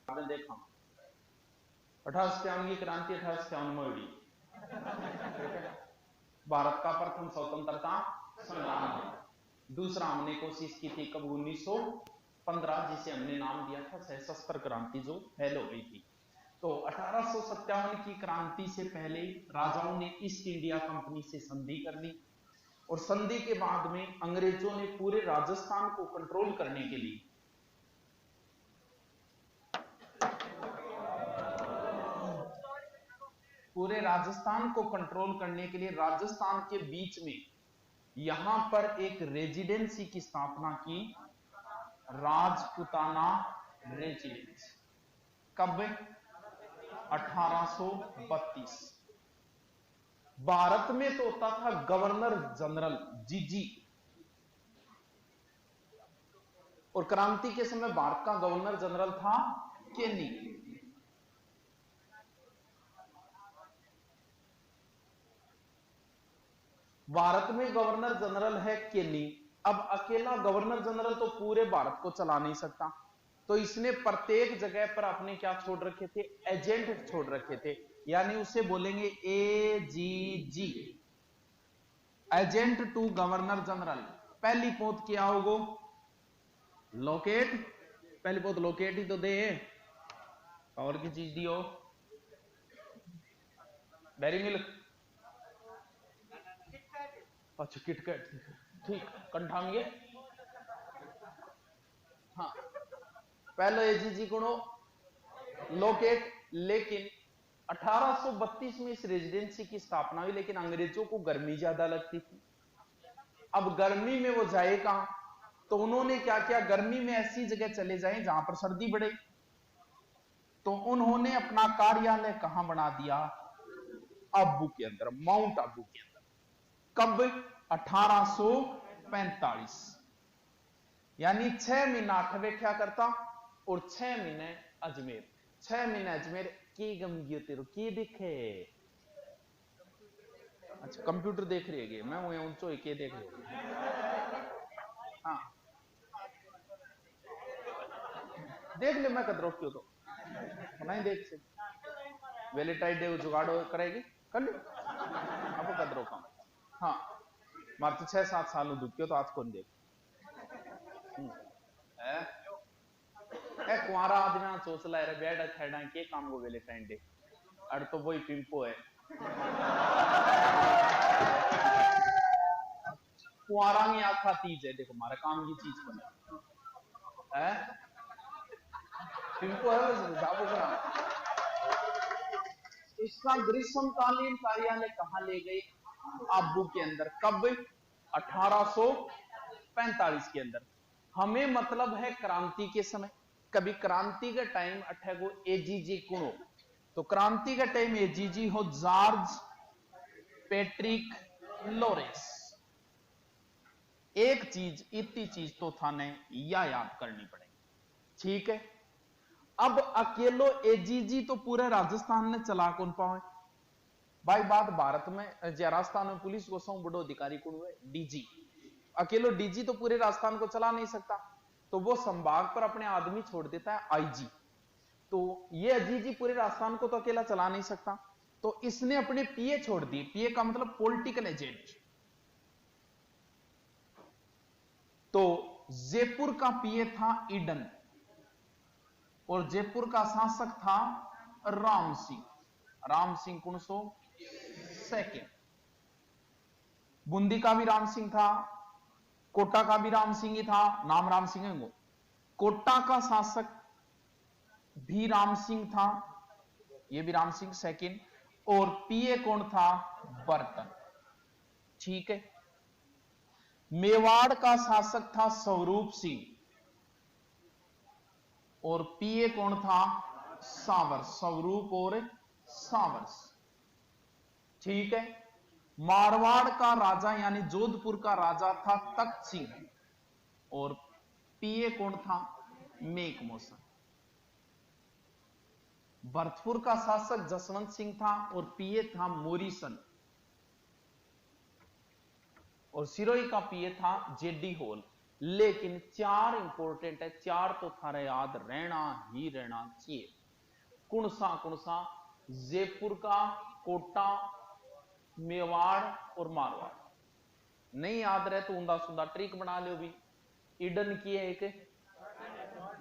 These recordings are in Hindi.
आपने देखा 1857 की क्रांति 1857 में हुई। भारत का प्रथम स्वतंत्रता संग्राम। दूसरा हमने कोशिश की थी कब 1915, जिसे हमने नाम दिया था सशस्त्र क्रांति, जो फेल हो गई थी। तो 1857 की क्रांति से पहले राजाओं ने ईस्ट इंडिया कंपनी से संधि कर ली, और संधि के बाद में अंग्रेजों ने पूरे राजस्थान को कंट्रोल करने के लिए राजस्थान के बीच में यहां पर एक रेजिडेंसी की स्थापना की, राजपुताना रेजिडेंसी। कब? 1832। भारत में तो होता था गवर्नर जनरल जीजी, और क्रांति के समय भारत का गवर्नर जनरल था केनी। भारत में गवर्नर जनरल है केनी। अब अकेला गवर्नर जनरल तो पूरे भारत को चला नहीं सकता, तो इसने प्रत्येक जगह पर अपने क्या छोड़ रखे थे? एजेंट छोड़ रखे थे, यानी उसे बोलेंगे AGG, agent to governor general. पहली पोत क्या होगो? लोकेट। पहली पोत लोकेट ही तो दे, और की चीज दियो? डेयरी मिल्क, अच्छा किटकैट, ठीक। कंठांगे, हाँ पहले एजीजी गुणो लोकेट। लेकिन 1832 में इस रेजिडेंसी की स्थापना हुई, लेकिन अंग्रेजों को गर्मी ज्यादा लगती थी। अब गर्मी में वो जाए कहां? तो उन्होंने क्या किया, गर्मी में ऐसी जगह चले जाए जहां पर सर्दी बढ़े। तो उन्होंने अपना कार्यालय कहां बना दिया? आबू के अंदर, माउंट आबू के अंदर। कब? 1845। यानी 6 महीना अठवे क्या करता, और 6 महीने अजमेर। 6 महीने अजमेर की गमगी तेरो की दिखे? अच्छा कंप्यूटर देख रही है, मैं वो ऊंचो के देख रही। हाँ देख ले, मैं कदरों क्यों तो नहीं देख से वेलेटाइड दे जुगाड़ करेगी कर ली अब कदरों का। हाँ मार तो 6-7 साल दुखियो तो आज कौन देख ए कुआरा आदमी चोचला है बेड खेड़ा के काम को वेलेटाइन डे अड़ तो वही पिंपो है। कुआरा की आखा तीज है, देखो हमारा काम की चीज बना है पिंपो है। इसका ग्रीष्मकालीन कार्यालय कहां ले गए? आबू के अंदर। कब? 1845 के अंदर। हमें मतलब है क्रांति के समय। कभी क्रांति का टाइम अठेगो एजीजी कुणो, तो क्रांति का टाइम एजीजी हो जॉर्ज पैट्रिक लोरेंस। एक चीज इतनी चीज तो थाने या याद करनी पड़ेगी, ठीक है। अब अकेलो एजीजी तो पूरे राजस्थान ने चला कौन पाए भाई? बात भारत में राजस्थान में पुलिस को सौ बड़ो अधिकारी कौन हुए? डीजी। अकेलो डीजी तो पूरे राजस्थान को चला नहीं सकता, तो वो संभाग पर अपने आदमी छोड़ देता है आईजी। तो ये अजीजी पूरे राजस्थान को तो अकेला चला नहीं सकता, तो इसने अपने पीए छोड़ दिए। पीए का मतलब पॉलिटिकल एजेंट। तो जयपुर का पीए था ईडन, और जयपुर का शासक था राम सिंह। राम सिंह 1902। बूंदी का भी राम सिंह था, कोटा का भी राम सिंह ही था, नाम राम सिंह है। कोटा का शासक भी राम सिंह था, यह भी राम सिंह सेकंड। और पीए कौन था? बर्तन, ठीक है। मेवाड़ का शासक था स्वरूप सिंह, और पीए कौन था? सावर। स्वरूप और सावर, ठीक है। मारवाड़ का राजा यानी जोधपुर का राजा था तख्त सिंह, और पीए कौन था? Make motion. भरतपुर का शासक जसवंत सिंह था, और पीए था मोरिसन। और सिरोही का पीए था जेडी होल। लेकिन चार इंपॉर्टेंट है, चार तो थारे याद रहना ही रहना चाहिए। कौन सा? जयपुर का, कोटा, मेवाड़ और मारवाड़। नहीं याद रहे तो ऊंधा सुंधा ट्रिक बना लो भी। ईडन की है एक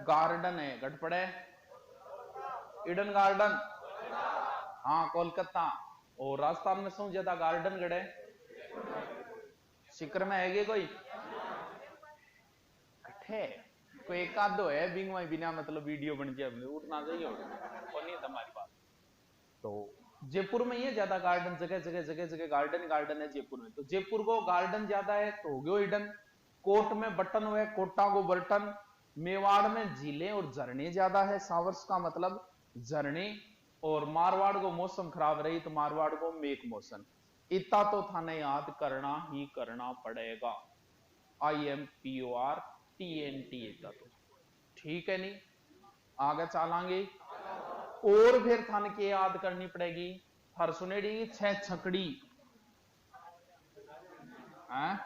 गार्डन है, गटपड़े ईडन गार्डन, हाँ कोलकाता। और राजस्थान में सौ ज्यादा गार्डन गड़े सिकर में है कोई कठे कोई एक आधो है बिंग में बिना मतलब वीडियो बन जाए उठना चाहिए नहीं तुम्हारी बात। तो जयपुर में ही है ज्यादा गार्डन, जगह गार्डन गार्डन है जयपुर में। तो जयपुर को गार्डन ज्यादा है तो हो गयो ईडन। कोट में बटन हुए, कोटा को बर्टन। मेवाड़ में झीलें और झरने ज्यादा है, सावर्स का मतलब झरने। और मारवाड़ को मौसम खराब रही तो मारवाड़ को मेघ मौसम। इतना तो थाने याद करना ही करना पड़ेगा। IMPORTNT इतना तो ठीक है नहीं, आगे चलांगे। और फिर थान के याद करनी पड़ेगी, हर सुनेड़ी छह छकड़ी है?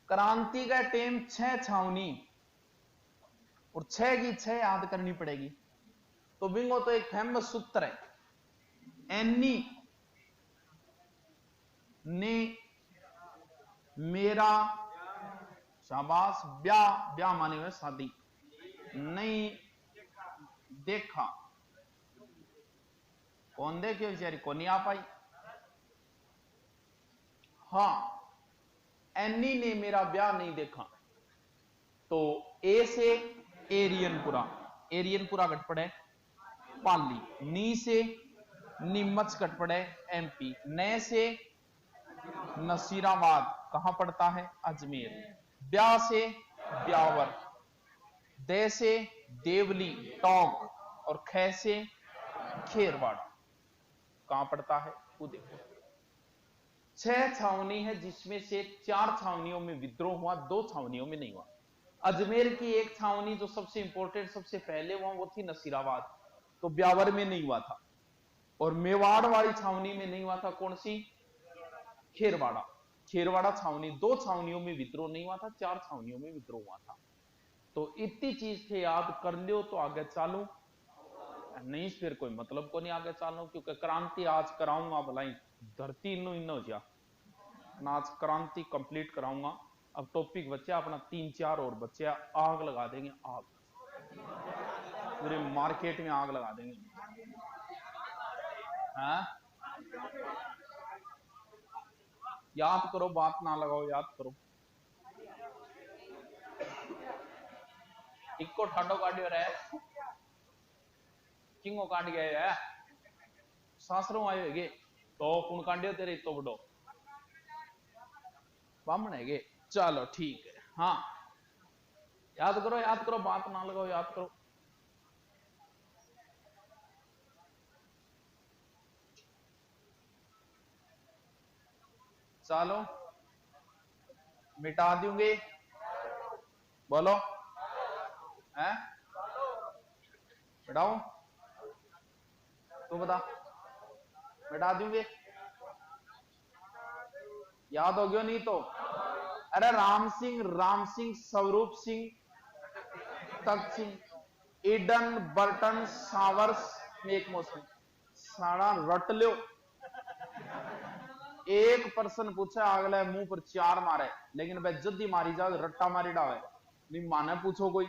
क्रांति का टेम छह छावनी और छह की छह याद करनी पड़ेगी। तो बिंगो तो एक फेमस सूत्र है, एनी ने मेरा शाबाश ब्याह, ब्याह माने हुए शादी नहीं देखा। कौन देखे बेचारी को नहीं आ पाई। हाँ, एनी ने मेरा ब्याह नहीं देखा। तो ए से एरियनपुरा, एरियनपुरा कट पड़े पाली। नी से नीमच कट पड़े MP। न से नसीराबाद कहां पड़ता है? अजमेर। ब्याह से ब्यावर। दे से देवली टोंक। और ख से खेरवाड़ा कहां पड़ता है? उदयपुर। छह छावनी है जिसमें से चार छावनियों में विद्रोह हुआ, दो छावनियों में नहीं हुआ। अजमेर की एक छावनी जो सबसे इंपॉर्टेंट सबसे पहले हुआ वो थी नसीराबाद, तो ब्यावर में नहीं हुआ था। और मेवाड़ वाली छावनी में नहीं हुआ था, कौन सी? खेरवाड़ा। खेरवाड़ा छावनी, दो छावनियों में विद्रोह नहीं हुआ था, चार छावनियों में विद्रोह हुआ था। तो इतनी चीज के याद कर लियो तो आगे चालू, नहीं फिर कोई मतलब को नहीं आगे चालू। क्योंकि क्रांति आज कराऊंगा भलाई धरती इन जा आज क्रांति कंप्लीट कराऊंगा। अब टॉपिक बच्चे अपना 3-4 और बच्चे, आग लगा देंगे, आग पूरे मार्केट में आग लगा देंगे। हाँ? याद करो, बात ना लगाओ, याद करो। इको ठाडो काटियो रे, किंगो काट गया है, सासरों आयो है तो कौन काटियो तेरे तो बड़ो बामण है। चलो ठीक है, हाँ याद करो, याद करो, बात ना लगाओ, याद करो। चलो मिटा दूंगे, बोलो है मिटाऊं? तू बता, मिटा दूंगे? याद हो गया नहीं तो? अरे राम सिंह, स्वरूप सिंह, तख्त सिंह, ईडन, बर्टन, सावर्स, मेघ मौसम, सारा रट लो। एक पर्सन पूछे अगले मुंह पर चार मारे, लेकिन वह जल्दी मारी जाए रट्टा मारी डावे नहीं माने पूछो कोई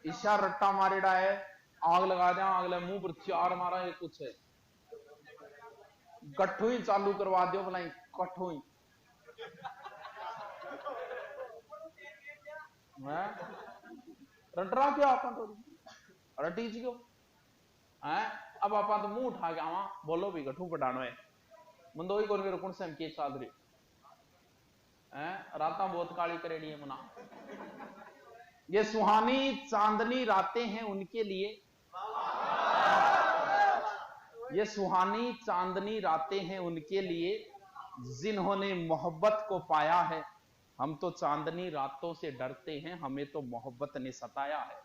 ईशा रट्टा मारी डाए आग लगा दे, अगले मुंह पर चार मारा ये कुछ है कट्ठू ही चालू करवा दो भलाई, कट्ठू ही रटरा क्यों आप तो रटीज क्यों है? अब आप तो मुंह उठा के आवा बोलो भी कट्ठू पटानो है मंदोई कौन के रुकन से हम के चादरी है राता बहुत काली करेड़ी है मना। ये सुहानी चांदनी रातें हैं उनके लिए, ये सुहानी चांदनी रातें हैं उनके लिए जिन्होंने मोहब्बत को पाया है। हम तो चांदनी रातों से डरते हैं, हमें तो मोहब्बत ने सताया है।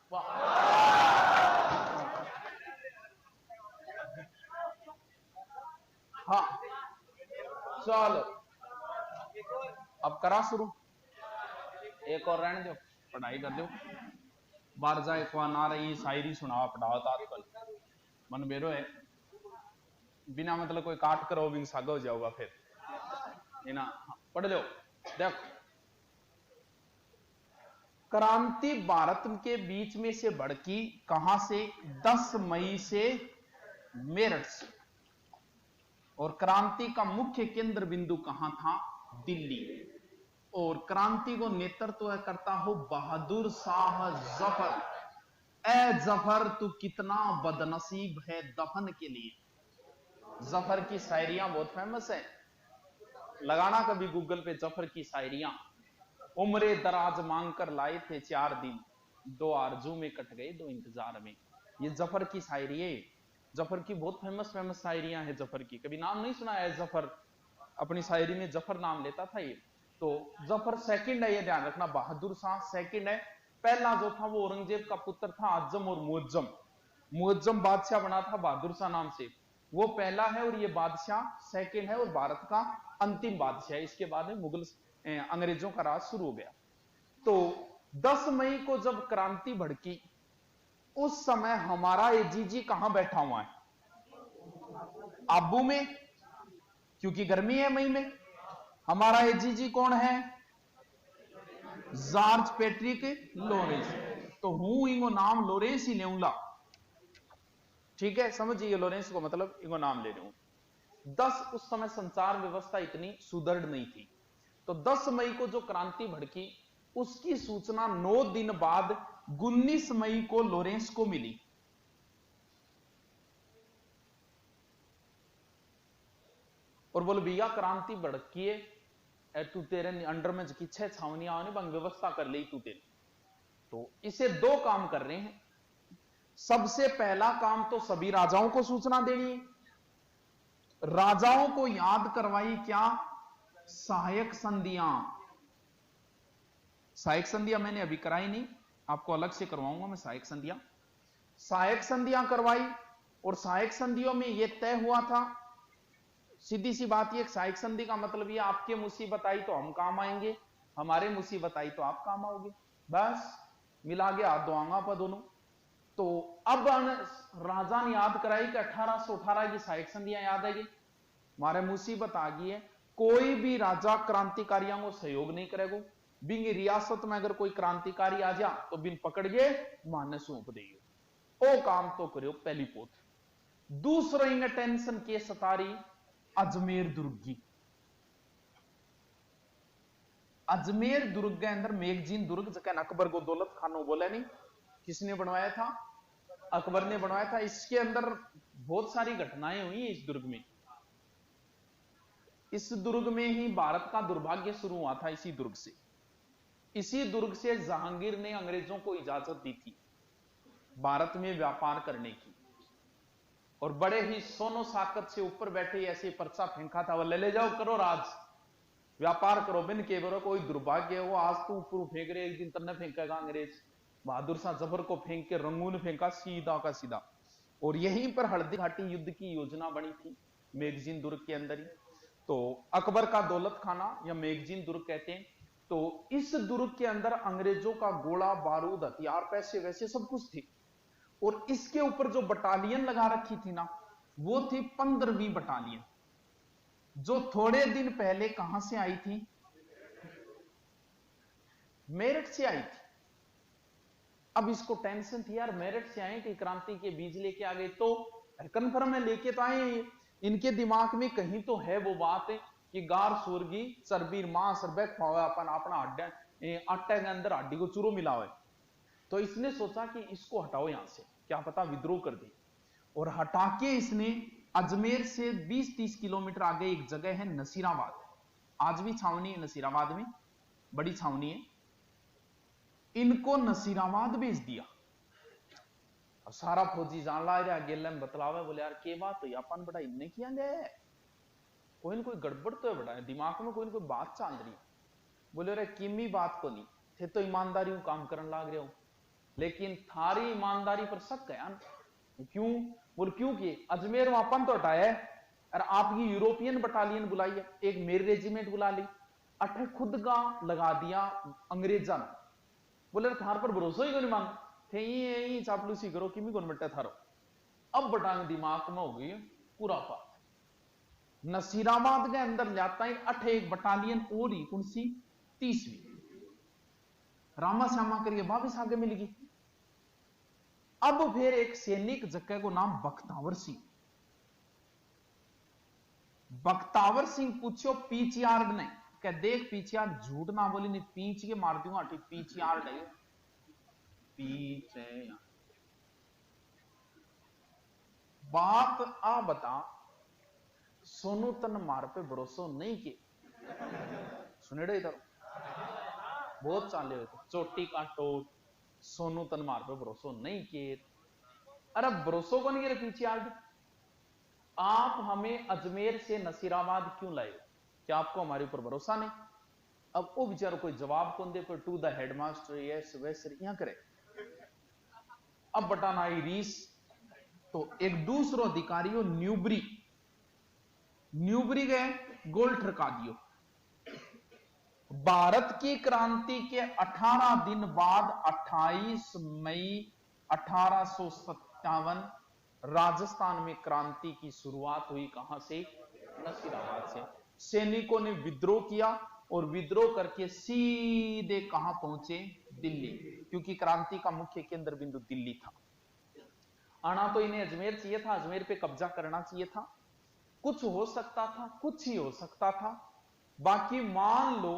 हाँ चलो अब करा शुरू, एक और रहने दो, पढ़ाई कर दो। बार जाए को ना रही शायरी सुनावा पढ़ाओ तो आजकल मन बेरो है, बिना मतलब कोई काट करो भी सागा हो जाओगा फिर है ना। पढ़ लो। देखो, क्रांति भारत के बीच में से भड़की कहां से? 10 मई से मेरठ से। और क्रांति का मुख्य केंद्र बिंदु कहां था? दिल्ली। और क्रांति को नेतृत्व करता हो बहादुर शाह जफर। ए जफर तू कितना बदनसीब है दफन के लिए। जफर की शायरियां बहुत फेमस है, लगाना कभी गूगल पे जफर की शायरियां। उम्रे दराज मांग कर लाए थे 4 दिन, 2 आरजू में कट गए 2 इंतजार में। ये जफर की शायरी है। जफर की बहुत फेमस फेमस शायरियां हैं जफर की, कभी नाम नहीं सुना है? जफर अपनी शायरी में जफर नाम लेता था ये। तो जफर सेकंड है, ये ध्यान रखना, बहादुर शाह सेकंड है। पहला जो था वो औरंगजेब का पुत्र था आजम और मुअज्जम। मुअज्जम बादशाह बना था बहादुर शाह नाम से, वो पहला है और ये बादशाह सेकंड है और भारत का अंतिम बादशाह है। इसके बाद में मुगल अंग्रेजों का राज शुरू हो गया। तो 10 मई को जब क्रांति भड़की, उस समय हमारा एजीजी कहां बैठा हुआ है? आबू में, क्योंकि गर्मी है मई में। हमारा एजीजी कौन है? George Patrick Lawrence. तो हूं इनको नाम लॉरेंस ही लेऊंगा, ठीक है, समझिए लॉरेंस को मतलब इनको नाम ले रहा हूं। 10 उस समय संचार व्यवस्था इतनी सुदृढ़ नहीं थी, तो 10 मई को जो क्रांति भड़की उसकी सूचना 9 दिन बाद 19 मई को लॉरेंस को मिली। और बोले भैया क्रांति भड़की है, तू तेरे अंडर में की 6 छावनियां आने बंग व्यवस्था कर ली तू तेरे। तो इसे 2 काम कर रहे हैं। सबसे पहला काम तो सभी राजाओं को सूचना देनी है। राजाओं को याद करवाई क्या? सहायक संधियां। सहायक संधियां मैंने अभी कराई नहीं, आपको अलग से करवाऊंगा मैं सहायक संधियां। सहायक संधियां करवाई और सहायक संधियों में यह तय हुआ था, सीधी सी बात, यह सहायक संधि का मतलब ये आपके मुसीबत आई तो हम काम आएंगे, हमारे मुसीबत आई तो आप काम आओगे, बस मिला के हाथ धोआंगा पर दोनों। तो अब राजा ने याद कराई कि 1818 की सहायक संधियां याद आएगी, हमारे मुसीबत आ गई है, कोई भी राजा क्रांतिकारियों को सहयोग नहीं करेगा। बिंग रियासत में अगर कोई क्रांतिकारी आ जा तो बिन पकड़ के माने सौंप देगा। ओ काम तो करो पहली पोत। दूसरा इंगे टेंशन के सतारी अजमेर दुर्ग की। अजमेर दुर्ग के अंदर मेगजीन दुर्ग जगह अकबर को दौलत खानो बोला नहीं, किसने बनवाया था? अकबर ने बनवाया था। इसके अंदर बहुत सारी घटनाएं हुई इस दुर्ग में। इस दुर्ग में ही भारत का दुर्भाग्य शुरू हुआ था, इसी दुर्ग से। इसी दुर्ग से जहांगीर ने अंग्रेजों को इजाजत दी थी भारत में व्यापार करने की, और बड़े ही सोनो साकत से ऊपर बैठे ऐसे पर्चा फेंका था, वो ले जाओ करो राज, व्यापार करो बिन के बरो, कोई दुर्भाग्य हो आज तो ऊपर फेंक रहे, एक दिन तन्ने फेंकेगा अंग्रेज। बहादुर शाह जफर को फेंक के रंगून फेंका सीधा का सीधा। और यहीं पर हल्दी घाटी युद्ध की योजना बनी थी मेगजीन दुर्ग के अंदर ही। तो अकबर का दौलत खाना या मेगजीन दुर्ग कहते हैं। तो इस दुर्ग के अंदर अंग्रेजों का गोला बारूद हथियार पैसे वैसे सब कुछ थे। और इसके ऊपर जो बटालियन लगा रखी थी ना, वो थी 15वीं बटालियन, जो थोड़े दिन पहले कहां से आई थी? मेरठ से आई थी। अब इसको टेंशन थी यार, मेरठ से आए कि क्रांति के बीज लेके आ गए, तो कन्फर्म है लेके तो आए। इनके दिमाग में कहीं तो है वो बात है कि गार सुर्गी चरबीर मां सरबे खुआ अपन अपना आटे के अंदर हड्डी को चूरो मिला हुआ है। तो इसने सोचा कि इसको हटाओ यहां से, क्या पता विद्रोह कर दे। और हटा के इसने अजमेर से 20-30 किलोमीटर आगे एक जगह है नसीराबाद, आज भी छावनी है नसीराबाद में, बड़ी छावनी है, इनको नसीराबाद भेज दिया। और सारा फौजी जान ला रहा गेल में बतलावे, बोले यार के बात तो अपन बड़ा इनने किया गया है, कोई ना कोई गड़बड़ तो है, बड़ा दिमाग में कोई ना कोई बात चल रही। बोले अरे किमी बात को नहीं थे, तो ईमानदारी काम करने लाग रहे हो, लेकिन थारी ईमानदारी पर शक है ना। क्यों? बोल क्यों कि अजमेर में अपन तो हटाया है, और आपकी यूरोपियन बटालियन बुलाई है, एक मेरी रेजिमेंट बुला ली, अठे खुद का लगा दिया अंग्रेजा ने, बोले थार पर भरोसा ही नहीं मांग थे, ये चापलूसी करो कि कौन बट्टे थारो। अब बटांग दिमाग में हो गई पूरा पात। नसीराबाद के अंदर जाता है अठे एक बटालियन और ही कौन सी 30वीं रामा श्यामा करिए वापिस आगे मिलेगी। अब फिर एक सैनिक जगह को नाम बख्तावर सिंह, बख्तावर सिंह पूछो पीछियार्ड ने, क्या देख पीछियार्ड झूठ ना बोली नहीं पीछ के मार दूंगा, ठीक पीछियार्ड है पीछे। बात आ बता सोनू तन मार पे भरोसा नहीं किए, सुनेड़े इधर बहुत चाले हुए थे, चोटी का टोट सोनू तन मार पे भरोसा नहीं किए। अरे भरोसा को नहीं पीछे आज आप हमें अजमेर से नसीराबाद क्यों लाए, क्या आपको हमारे ऊपर भरोसा नहीं? अब वो बेचारा कोई जवाब कौन दे, कोई टू द हेडमास्टर यस वैसे यहां करे। अब बटान आई रीस, तो एक दूसरो अधिकारियों न्यूबरी गए गोल ठरका दियो। भारत की क्रांति के 18 दिन बाद 28 मई 1857 राजस्थान में क्रांति की शुरुआत हुई। कहां से? नसीराबाद से। सैनिकों ने विद्रोह किया और विद्रोह करके सीधे कहां पहुंचे? दिल्ली, क्योंकि क्रांति का मुख्य केंद्र बिंदु दिल्ली था। आना तो इन्हें अजमेर चाहिए था, अजमेर पे कब्जा करना चाहिए था। कुछ हो सकता था, कुछ ही हो सकता था। बाकी मान लो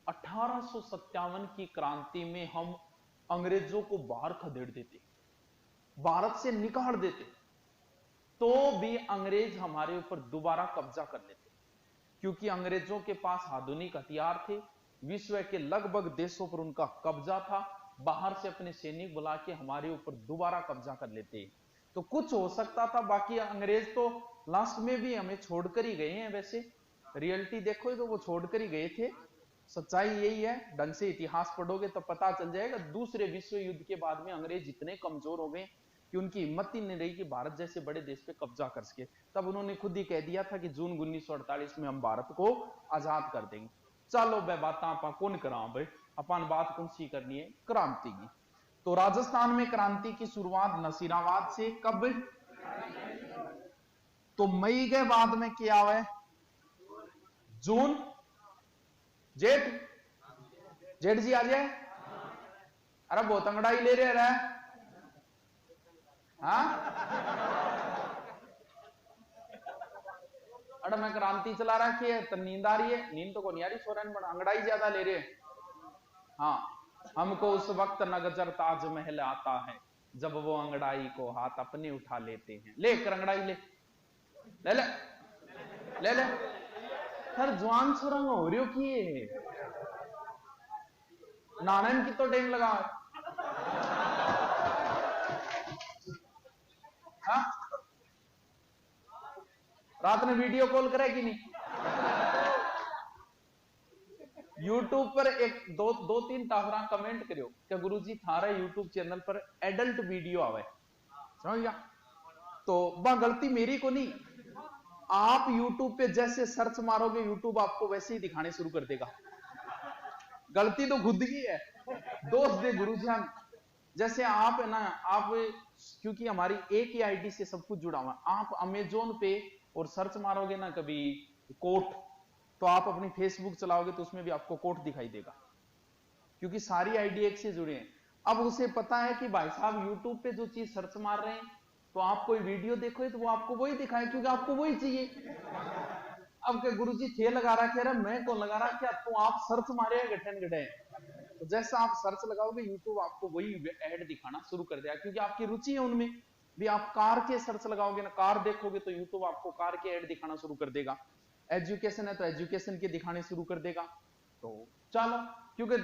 1857 की क्रांति में हम अंग्रेजों को बाहर खदेड़ देते, भारत से निकाल देते, तो भी अंग्रेज हमारे ऊपर दोबारा कब्जा कर लेते, क्योंकि अंग्रेजों के पास आधुनिक हथियार थे, विश्व के लगभग देशों पर उनका कब्जा था। बाहर से अपने सैनिक बुला के हमारे ऊपर दोबारा कब्जा कर लेते, तो कुछ हो सकता था। बाकी अंग्रेज तो लास्ट में भी हमें छोड़कर ही गए हैं। वैसे रियलिटी देखो तो वो छोड़कर ही गए थे, सच्चाई यही है। ढंग से इतिहास पढ़ोगे तो पता चल जाएगा। दूसरे विश्व युद्ध के बाद में अंग्रेज इतने कमजोर हो गए कि उनकी हिम्मत ही नहीं रही कि भारत जैसे बड़े देश पे कब्जा कर सके। तब उन्होंने खुद ही कह दिया था कि जून 1948 में हम भारत को आजाद कर देंगे। चलो बे बात आपा कौन करा भाई, अपन बात कौन सी करनी है? क्रांति की। तो राजस्थान में क्रांति की शुरुआत नसीराबाद से कब? तो मई के बाद में क्या है? जून, जेठ, जेठ जी आ जाए। अरे बहुत अंगड़ाई ले रहे हैं। हाँ अरे मैं क्रांति चला रखी है तो नींद आ रही है? नींद तो को नहीं आ रही सोरेन, बड़ा अंगड़ाई ज्यादा ले रहे हैं। हाँ, हमको उस वक्त नजर ताजमहल आता है जब वो अंगड़ाई को हाथ अपने उठा लेते हैं। लेकर अंगड़ाई ले ले ले ले ले हर जवान सुरंग हो रही हो कि नानन की तो टाइम लगा। हाँ रात में वीडियो कॉल करे कि नहीं? यूट्यूब पर एक दो तीन टावरा कमेंट करियो कि गुरुजी थारा यूट्यूब चैनल पर एडल्ट वीडियो आवे, समझ गया? तो वह गलती मेरी को नहीं। आप यूट्यूब पे जैसे सर्च मारोगे यूट्यूब आपको वैसे ही दिखाने शुरू कर देगा। गलती तो खुद की है, दोस्त दे गुरुजान। जैसे आप है ना, आप क्योंकि हमारी एक ही आईडी से सब कुछ जुड़ा हुआ, आप अमेजोन पे और सर्च मारोगे ना कभी कोट, तो आप अपनी फेसबुक चलाओगे तो उसमें भी आपको कोट दिखाई देगा, क्योंकि सारी आईडी एक से जुड़े हैं। अब उसे पता है कि भाई साहब यूट्यूब पे जो चीज सर्च मार रहे हैं तो आप कोई वीडियो देखो तो वो आपको वही दिखाए, क्योंकि आपको वही चाहिए। अब के गुरुजी थे लगा रहा है, मैं कौन लगा रहा क्या? तो आप सर्च मारे गठन गठे, तो जैसा आप सर्च लगाओगे यूट्यूब आपको वही ऐड दिखाना शुरू कर देगा, क्योंकि आपकी रुचि है उनमें भी। आप कार के सर्च लगाओगे ना, कार देखोगे तो यूट्यूब आपको कार के ऐड दिखाना शुरू कर देगा। एजुकेशन है तो एजुकेशन के दिखाने शुरू कर देगा। तो चलो, क्योंकि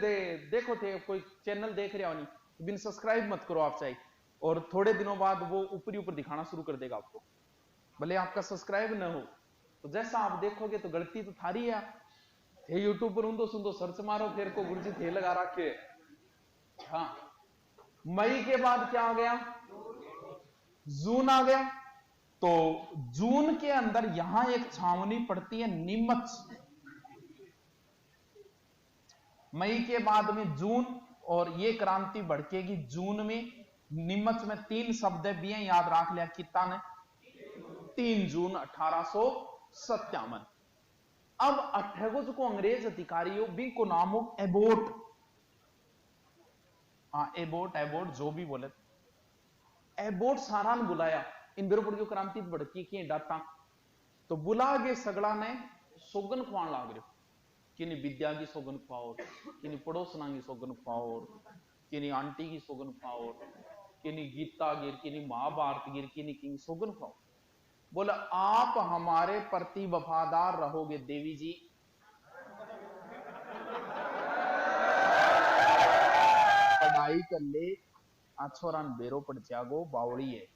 देखो थे कोई चैनल देख रहे हो नहीं तो बिन सब्सक्राइब मत करो आप चाहे, और थोड़े दिनों बाद वो ऊपर ही ऊपर दिखाना शुरू कर देगा आपको, भले आपका सब्सक्राइब न हो। तो जैसा आप देखोगे तो गलती तो थारी है। थे यूट्यूब पर ऊंदो सुंदो सर्च मारो, फिर को गुरुजी थे लगा रखे। हाँ, मई के बाद क्या आ गया? जून आ गया। तो जून के अंदर यहां एक छावनी पड़ती है नीमच। मई के बाद में जून, और ये क्रांति भड़केगी जून में। नीमच में 3 शब्द भी हैं, याद रख लिया। कितना ने 3 जून 1857। अब अठगुज को अंग्रेज अधिकारियों भी को नामो एबोट, एबोट जो भी बोले, एबोट सारा ने बुलाया। इन बेरोपुर की क्रांति भड़की की डाटा तो बुला गए। सगड़ा ने सोगन खुआन लाग रहे, किनी विद्या की सोगन खुआओ, किनी पड़ोसना की सोगन खुआओ, किनी आंटी की सोगन खुआओ, किनी गीता गिर, किनी महाभारत गिर, किनी की सोगन खुआओ। बोला आप हमारे प्रति वफादार रहोगे देवी जी, पढ़ाई कर ले, छोरा बेरो पड़ जागो, बावड़ी है।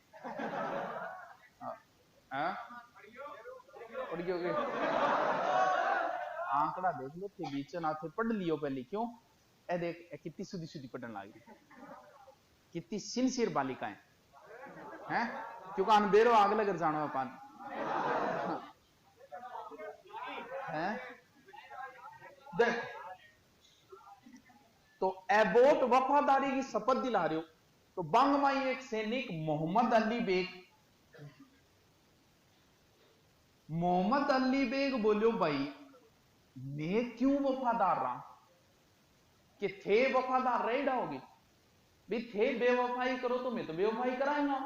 पढ़ गए आंकड़ा देख लो थे बीच ना थे, पढ़ लियो पहले। क्यों ए देख कितनी सुधी सुधी पढ़ने लगी, कितनी सिंसियर बालिकाएं हैं। क्योंकि अनबेरो आग लग जानो अपन हैं। देख तो एबोट वफादारी की शपथ दिला रहे हो। तो बंगमाई एक सैनिक मोहम्मद अली बेग बोलो भाई मैं क्यों वफादार रहा, कि थे वफादार रह जाओगे भी, थे बेवफाई करो तो मैं तो बेवफाई कराऊंगा।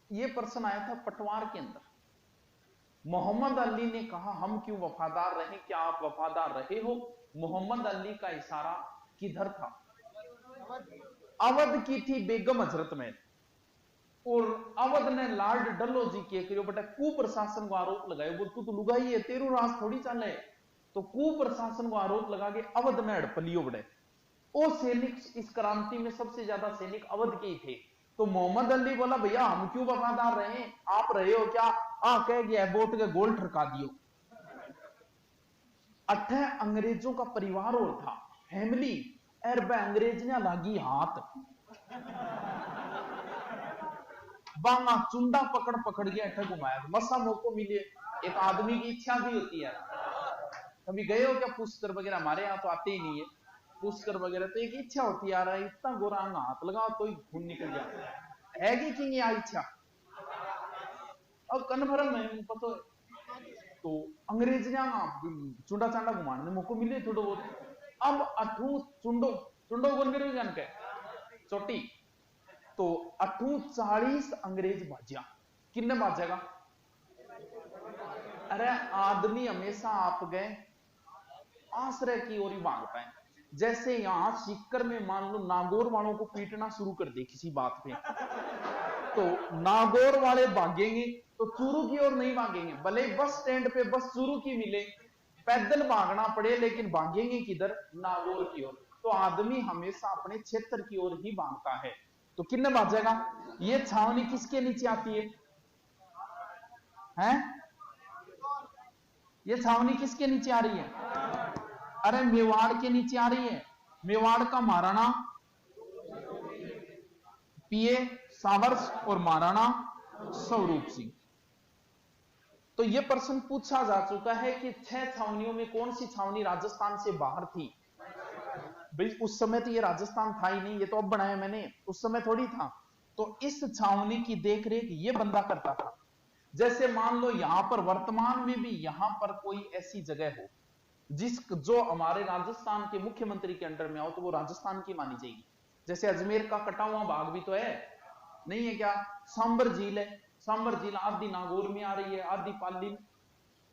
यह प्रश्न आया था पटवार के अंदर। मोहम्मद अली ने कहा हम क्यों वफादार रहे, क्या आप वफादार रहे हो? मोहम्मद अली का इशारा किधर था? अवध की थी बेगम हजरत महल, और अवध ने लॉर्ड डलहौजी के करियो बेटा कुप्रशासन को आरोप लगाया। बोल तू तो लुगाई है, तेरू राज थोड़ी चल है। तो कुप्रशासन को आरोप लगा के अवध में हड़पलियो बड़े। ओ सैनिक इस क्रांति में सबसे ज्यादा सैनिक अवध के ही थे। तो मोहम्मद अली बोला भैया हम क्यों वफादार रहे, आप रहे हो क्या? कह गया बोट के गोल ठरका दियो। 8 अंग्रेजों का परिवार और था, फैमिली। अरब अंग्रेज ने लागी हाथ, बांगा चुंडा पकड़ पकड़ के अठे घुमाया। मसा मौको मिले। एक आदमी की इच्छा भी होती है। कभी गए हो क्या पुष्कर वगैरह? हमारे यहाँ तो आते ही नहीं है पुष्कर वगैरह। तो एक इच्छा होती है, यार इतना गोरा हाथ लगाओ तो ही खून निकल जाता है कि नहीं आ इच्छा? और कन्फर्म है पता। तो अंग्रेज ने चुंडा चांडा घुमाने में मौको मिले थोड़ा बहुत। अब अठू चुंडो चुंडो कौन करे जान के चोटी। तो 40 अंग्रेज बाजिया। किन्ने बाजेगा? अरे आदमी हमेशा आप गए आश्रय की ओर ही भागता है। जैसे यहां सीकर में मान लो नागौर वालों को पीटना शुरू कर दे किसी बात पे, तो नागौर वाले भागेंगे, तो चूरू की ओर नहीं भागेंगे। भले बस स्टैंड पे बस चूरू की मिले, पैदल भागना पड़े, लेकिन भागेंगे किधर? नागौर की ओर। तो आदमी हमेशा अपने क्षेत्र की ओर ही भागता है। तो किन्ने भाजेगा? ये छावनी किसके नीचे आती है? हैं? ये छावनी किसके नीचे आ रही है? अरे मेवाड़ के नीचे आ रही है। मेवाड़ का महाराणा पीए सावर्स और महाराणा स्वरूप सिंह। तो यह प्रश्न पूछा जा चुका है कि 6 छावनियों में कौन सी छावनी राजस्थान से बाहर थी? भाई उस समय तो ये राजस्थान था ही नहीं, ये तो अब बनाया मैंने, उस समय थोड़ी था। तो इस छावनी की देखरेख ये बंदा करता था। जैसे मान लो यहां पर वर्तमान में भी यहां पर कोई ऐसी जगह हो जो हमारे राजस्थान के मुख्यमंत्री के अंडर में आओ, तो वो राजस्थान की मानी जाएगी। जैसे अजमेर का कटा हुआ भाग भी तो है, नहीं है क्या? सांबर झील है। सांबर झील आधी नागौर में आ रही है, आधी पाली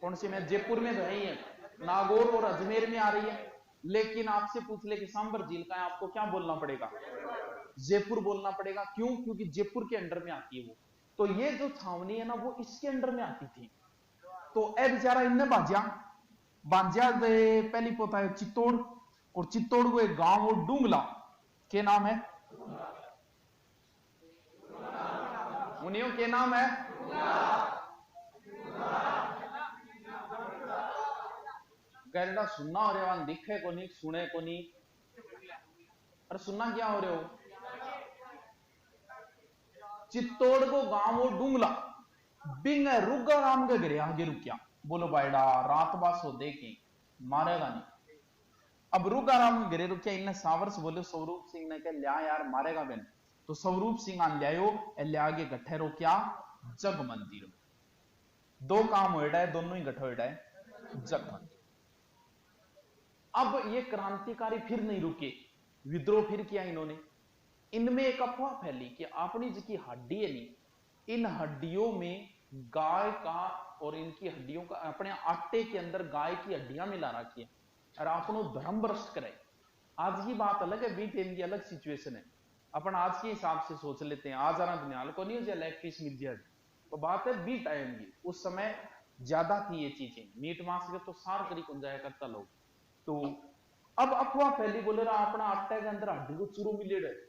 कौन से में जयपुर में तो है ही है, नागौर और अजमेर में आ रही है। लेकिन आपसे पूछ ले कि सांबर झील का है, आपको क्या बोलना पड़ेगा? जयपुर बोलना पड़ेगा। क्यों? क्योंकि जयपुर के अंडर में आती है वो। तो ये जो छावनी है ना, वो इसके अंडर में आती थी। तो ए बेचारा इनने बांजिया पहली पोता है चित्तौड़, और चित्तौड़ को एक गांव और डूंगला के नाम है, उन्हीं के नाम है गैरडा। सुनना हो रहे हो? दिखे को नहीं, सुने को नहीं। अरे सुनना क्या हो रहे हो? चित्तौड़ को गांव और डूंगला बिंग रुगा राम के घरे आगे रुकिया। बोलो बायडा रात बात सो देखे मारेगा नहीं। अब रुकाराम गिरे रुकिया इन्हें सावर से बोले स्वरूप सिंह ने कहा लिया यार मारेगा बेन, तो स्वरूप सिंह आन लियायो एले आगे गठे रोकिया जग मंदिर में। दो काम हो है, दोनों ही गठे हो है जग मंदिर। अब ये क्रांतिकारी फिर नहीं रुके, विद्रोह फिर किया इन्होंने। इनमें एक अफवाह फैली कि अपनी जी की हड्डी है नहीं, इन हड्डियों में गाय का और इनकी हड्डियों का अपने आटे के अंदर गाय की हड्डियां मिला रखी है और आपनो धर्म भ्रष्ट करे। आज की बात अलग है, बीट इनकी अलग सिचुएशन है, अपन आज के हिसाब से सोच लेते हैं। आज आना दुनिया को नहीं हो जाए किस मिल जाए, तो बात है बीट टाइम की, उस समय ज्यादा थी ये चीजें, मीट मांस के तो सार करी कौन जाया करता लोग। तो अब अफवाह फैली, बोले रहा अपना आटे के अंदर हड्डी को चूरू मिले रहे।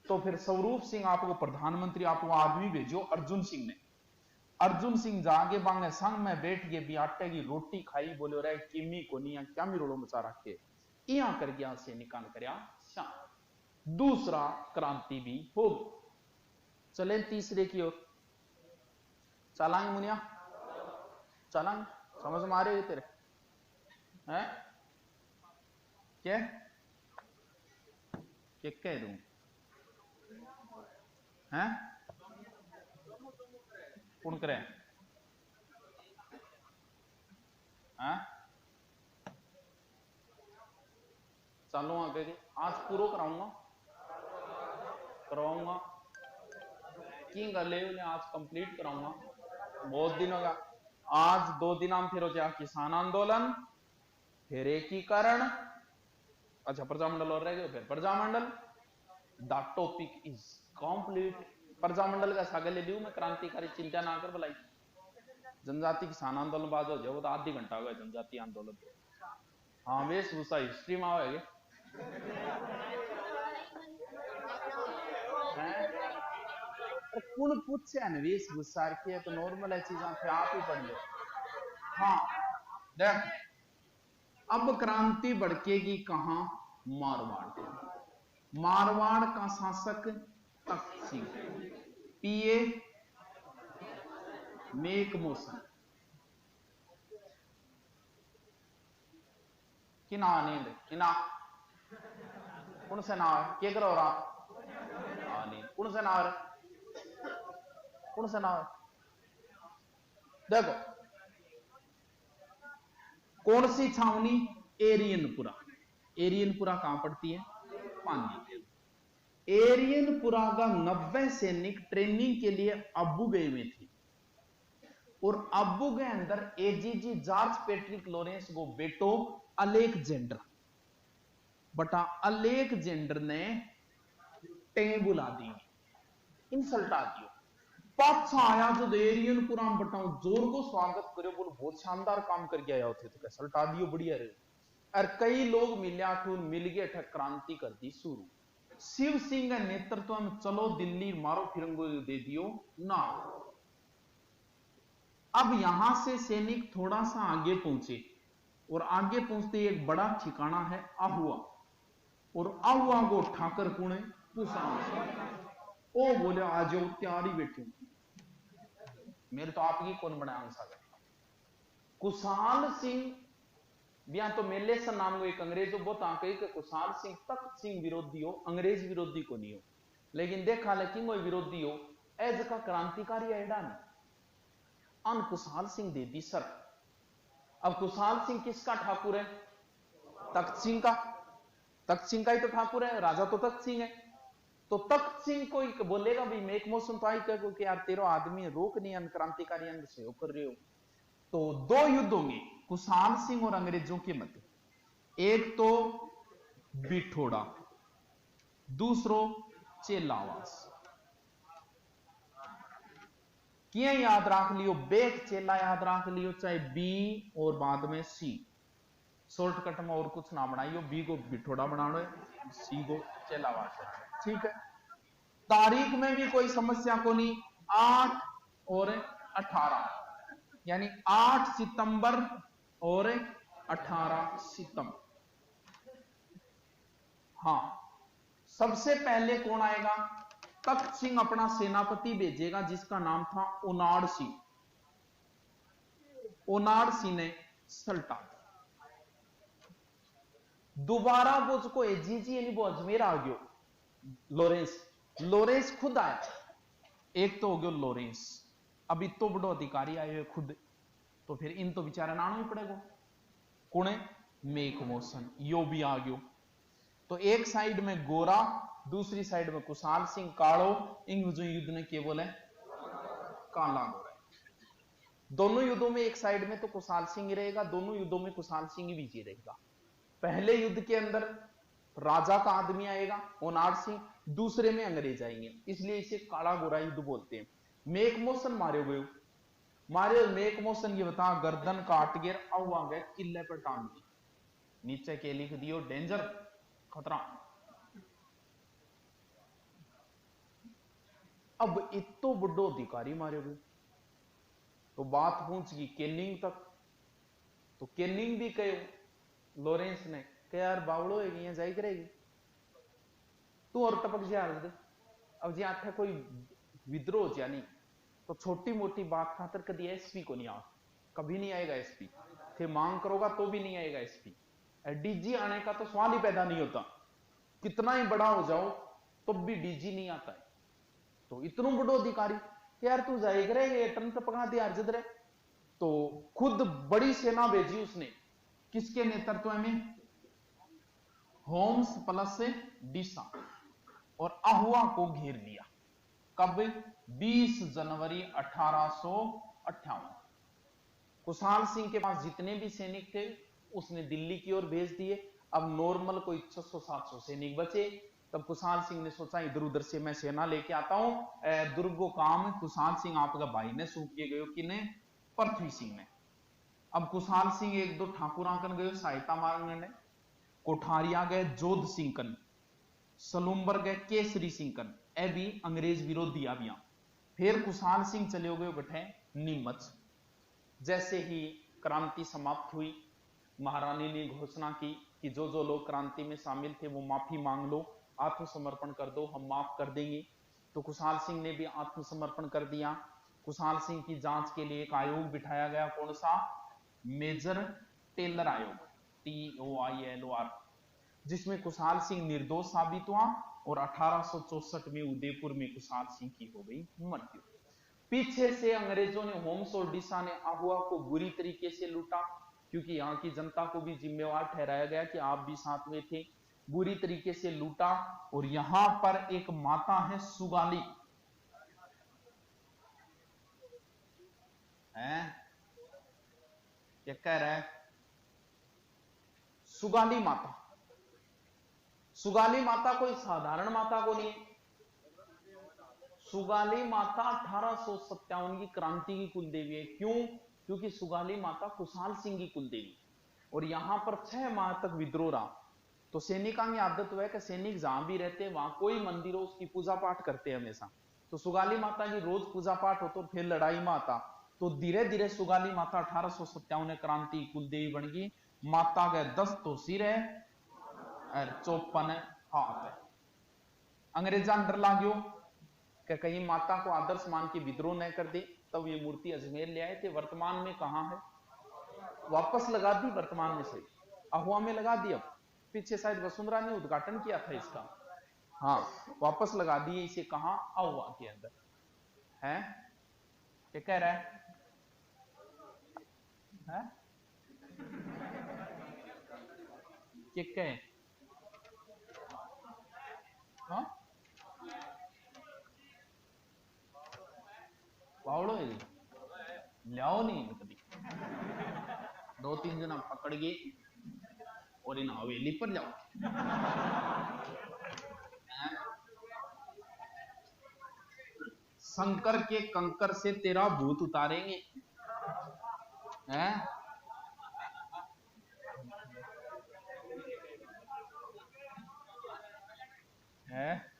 तो फिर स्वरूप सिंह आपको प्रधानमंत्री आपको आदमी भेजो अर्जुन सिंह ने। अर्जुन सिंह जागे बांगे संग में बैठ गए भी आटे की रोटी खाई, बोले रे किमी को नहीं क्या मिरोड़ो मचा रखे, यहां कर गया से निकाल कर दूसरा क्रांति भी हो। चले तीसरे की ओर चलांगे मुनिया, चलांगे, समझ में आ रहे तेरे हैं क्या कह दूं हैं कौन करे हैं? चलो आगे की आज पूरा करवाऊंगा की गले उन्हें आज कंप्लीट कराऊंगा। बहुत दिन होगा, आज 2 दिन हम फिर हो जाए किसान आंदोलन, फिर एकीकरण, अच्छा प्रजामंडल और रह गए, फिर Prajamandal. The topic is complete. Prajamandal का सागर ले लियो मैं, क्रांतिकारी चिंता ना कर बुलाई। जनजाति किसान आंदोलन बाद हो जाए वो तो आधी घंटा हो गया जनजाति आंदोलन। हाँ वेशभूषा हिस्ट्री में आएगा कौन पूछे न वेशभूषा की, तो नॉर्मल है चीजें फिर आप ही पढ़ लो। हाँ देख अब क्रांति भड़केगी कहां, मारवाड़। मारवाड़ का शासक तख्त सिंह, पीए मेक मोशन कि ना नींद कि ना कौन से ना क्या करो रहा नींद कौन से ना कौन से ना। देखो कौन सी छावनी, एरियनपुरा। एरियनपुरा कहां पड़ती है, पानी। एरियनपुरा का 90 सैनिक ट्रेनिंग के लिए अब्बू गए में थे और अब्बू के अंदर एजीजी जॉर्ज पैट्रिक लॉरेंस को बेटो अलेक्जेंडर बटा अलेक्जेंडर ने टें बुला दी, इंसल्ट आ दियो। पाछा आया जो एरियनपुरा में बटाओ जोर को स्वागत करो, बोलो बहुत शानदार काम करके आया होते तो सल्टा दियो बढ़िया रहे। और कई लोग मिलिया मिल गए क्रांति कर दी शुरू। शिव सिंह के नेतृत्व में चलो दिल्ली मारो फिरंगो दे दियो ना। अब यहां से सैनिक थोड़ा सा आगे पहुंचे और आगे पहुंचते एक बड़ा ठिकाना है आहुआ, और आहुआ को ठाकर कुणे ओ बोले आ जाओ तैयारी बैठे, मेरे तो आपकी कौन बना आंसर। कुशाल सिंह बिया तो मेले से नाम को एक अंग्रेज बहुत आंकड़ी के कुशाल सिंह तख्त सिंह विरोधी हो, अंग्रेज विरोधी को नहीं हो, लेकिन देखा लेकिन कोई विरोधी हो एज का क्रांतिकारी एडा नहीं। अन कुशाल सिंह दे दी सर। अब कुशाल सिंह किसका ठाकुर है, तख्त सिंह का। तख्त सिंह का ही तो ठाकुर है, राजा तो तख्त सिंह है। तो तख्त सिंह को बोलेगा भाई मेक मोशन तो आई क्योंकि यार तेरा आदमी रोक नहीं, अन क्रांतिकारी अंग सहयोग कर रहे हो। तो 2 युद्ध होंगे कुशाल सिंह और अंग्रेजों के मध्य, एक तो बिठोड़ा, दूसरो चेलावास। क्या याद रख लियो, बेक चेला याद रख लियो, चाहे बी और बाद में सी, शॉर्टकट में और कुछ ना बनाइयो, बी को बिठोड़ा बनाना है, सी को चेलावास है, ठीक है। तारीख में भी कोई समस्या को नहीं, 8 और 18 यानी 8 सितंबर और 18 सितंबर। हां सबसे पहले कौन आएगा, तख्त सिंह अपना सेनापति भेजेगा जिसका नाम था ओनाड सिंह। ओनाड सिंह ने सल्टा दोबारा वो उसको एजीजी यानी वो अजमेर आ गयो, लोरेंस खुद आया, एक तो हो गयो लोरेंस, अब इतो बड़ो अधिकारी आए हुए खुद, तो फिर इन तो बेचारा नाना ही पड़ेगा, कुणे मेक मोशन, यो भी आ गयो। तो एक साइड में गोरा, दूसरी साइड में कुशाल सिंह कालो, इन जो युद्ध ने क्या बोले काला गोरा। दोनों युद्धों में एक साइड में तो कुशाल सिंह ही रहेगा, दोनों युद्धों में कुशाल सिंह ही विजयी रहेगा। पहले युद्ध के अंदर राजा का आदमी आएगा ओनार सिंह, दूसरे में अंग्रेज आएंगे, इसलिए इसे काला गोरा युद्ध बोलते हैं। मेक मोशन मारे गए, मारे मेक मोशन ये बता गर्दन काट गिर, अब आ गए किले पर टांग दी, नीचे के लिख दियो डेंजर खतरा। अब इतो बड़ो अधिकारी मारे गए, तो बात पहुंच गई केनिंग तक, तो केनिंग भी कहे लोरेंस ने कि यार बावड़ो है यहाँ जाई करेगी तू और टपक जा दे, अब जी आठे कोई विद्रोह जा नहीं, तो छोटी मोटी बात खातर कभी एसपी को नहीं आ, कभी नहीं आएगा एसपी, थे मांग करोगा तो भी नहीं आएगा एसपी, डीजी आने का तो सवाल ही पैदा नहीं होता, कितना ही बड़ा हो जाओ तो भी डीजी नहीं आता है। तो इतना बड़ो अधिकारी यार तू जाए करे टन टपका दिया अर्जद रहे, तो खुद बड़ी सेना भेजी उसने, किसके नेतृत्व में, होम्स प्लस से डीसा, और अहुआ को घेर लिया। कब 20 जनवरी 1858। कुशाल सिंह के पास जितने भी सैनिक थे उसने दिल्ली की ओर भेज दिए, अब नॉर्मल कोई 600-700 सैनिक बचे। तब कुशाल सिंह ने सोचा इधर उधर से मैं सेना लेके आता हूं, दुर्ग को काम कुशाल सिंह आपका भाई ने सौंप के गयो, किने पृथ्वी सिंह ने। अब कुशाल सिंह एक दो ठाकुर आंकन गयो सहायता मांगने ने, कोठारिया गए जोध सिंह कन, सलूम्बर गए केसरी सिंह कन, ए भी अंग्रेज विरोधी अभियान। फिर कुशाल सिंह चले गए बैठे नीमच। जैसे ही क्रांति समाप्त हुई, महारानी ने घोषणा की कि जो जो लोग क्रांति में शामिल थे वो माफी मांग लो, आत्मसमर्पण कर दो, हम माफ कर देंगे। तो कुशाल सिंह ने भी आत्मसमर्पण कर दिया। कुशाल सिंह की जांच के लिए एक आयोग बिठाया गया, कौन सा, मेजर टेलर आयोग, TOILOR, जिसमें कुशाल सिंह निर्दोष साबित हुआ और 1864 में उदयपुर में कुशाल सिंह की हो गई मृत्यु। पीछे से अंग्रेजों ने, होम्स और डीसा ने अहुआ को बुरी तरीके से लूटा, क्योंकि यहाँ की जनता को भी जिम्मेवार ठहराया गया कि आप भी साथ में थे, बुरी तरीके से लूटा। और यहां पर एक माता है सुगाली, है क्या कह रहा है, सुगाली माता। सुगाली माता कोई साधारण माता को नहीं, सुगाली माता 1857 की क्रांति की कुलदेवी है। क्यों, क्योंकि सुगाली माता कुशाल सिंह की कुलदेवी, और यहां पर 6 माह तक विद्रोह रहा। तो सैनिकों की आदत है कि सैनिक जहां भी रहते वहां कोई मंदिर हो उसकी पूजा पाठ करते हैं हमेशा। तो सुगाली माता की रोज पूजा पाठ हो, तो फिर लड़ाई में आता, तो धीरे धीरे सुगाली माता 1857 में क्रांति कुलदेवी बन गई। माता के 10 तो सिर है और 54 हाथ है। अंग्रेजा डर लाग्यो कि कहीं माता को आदर्श मान के विद्रोह न कर दे, तब ये मूर्ति अजमेर ले आए थे। वर्तमान में कहां है, वापस लगा दी, वर्तमान में सही अहुआ में लगा दी। अब पीछे शायद वसुंधरा ने उद्घाटन किया था इसका, हाँ वापस लगा दिए इसे, कहां, अहुआ के अंदर है। क्या कह रहा है? क्या कहे, हाँ पावड़ो है लियाओ नहीं कभी, 2-3 दिन पकड़ गए और इन हवेली पर जाओ। शंकर के कंकर से तेरा भूत उतारेंगे, हैं? है?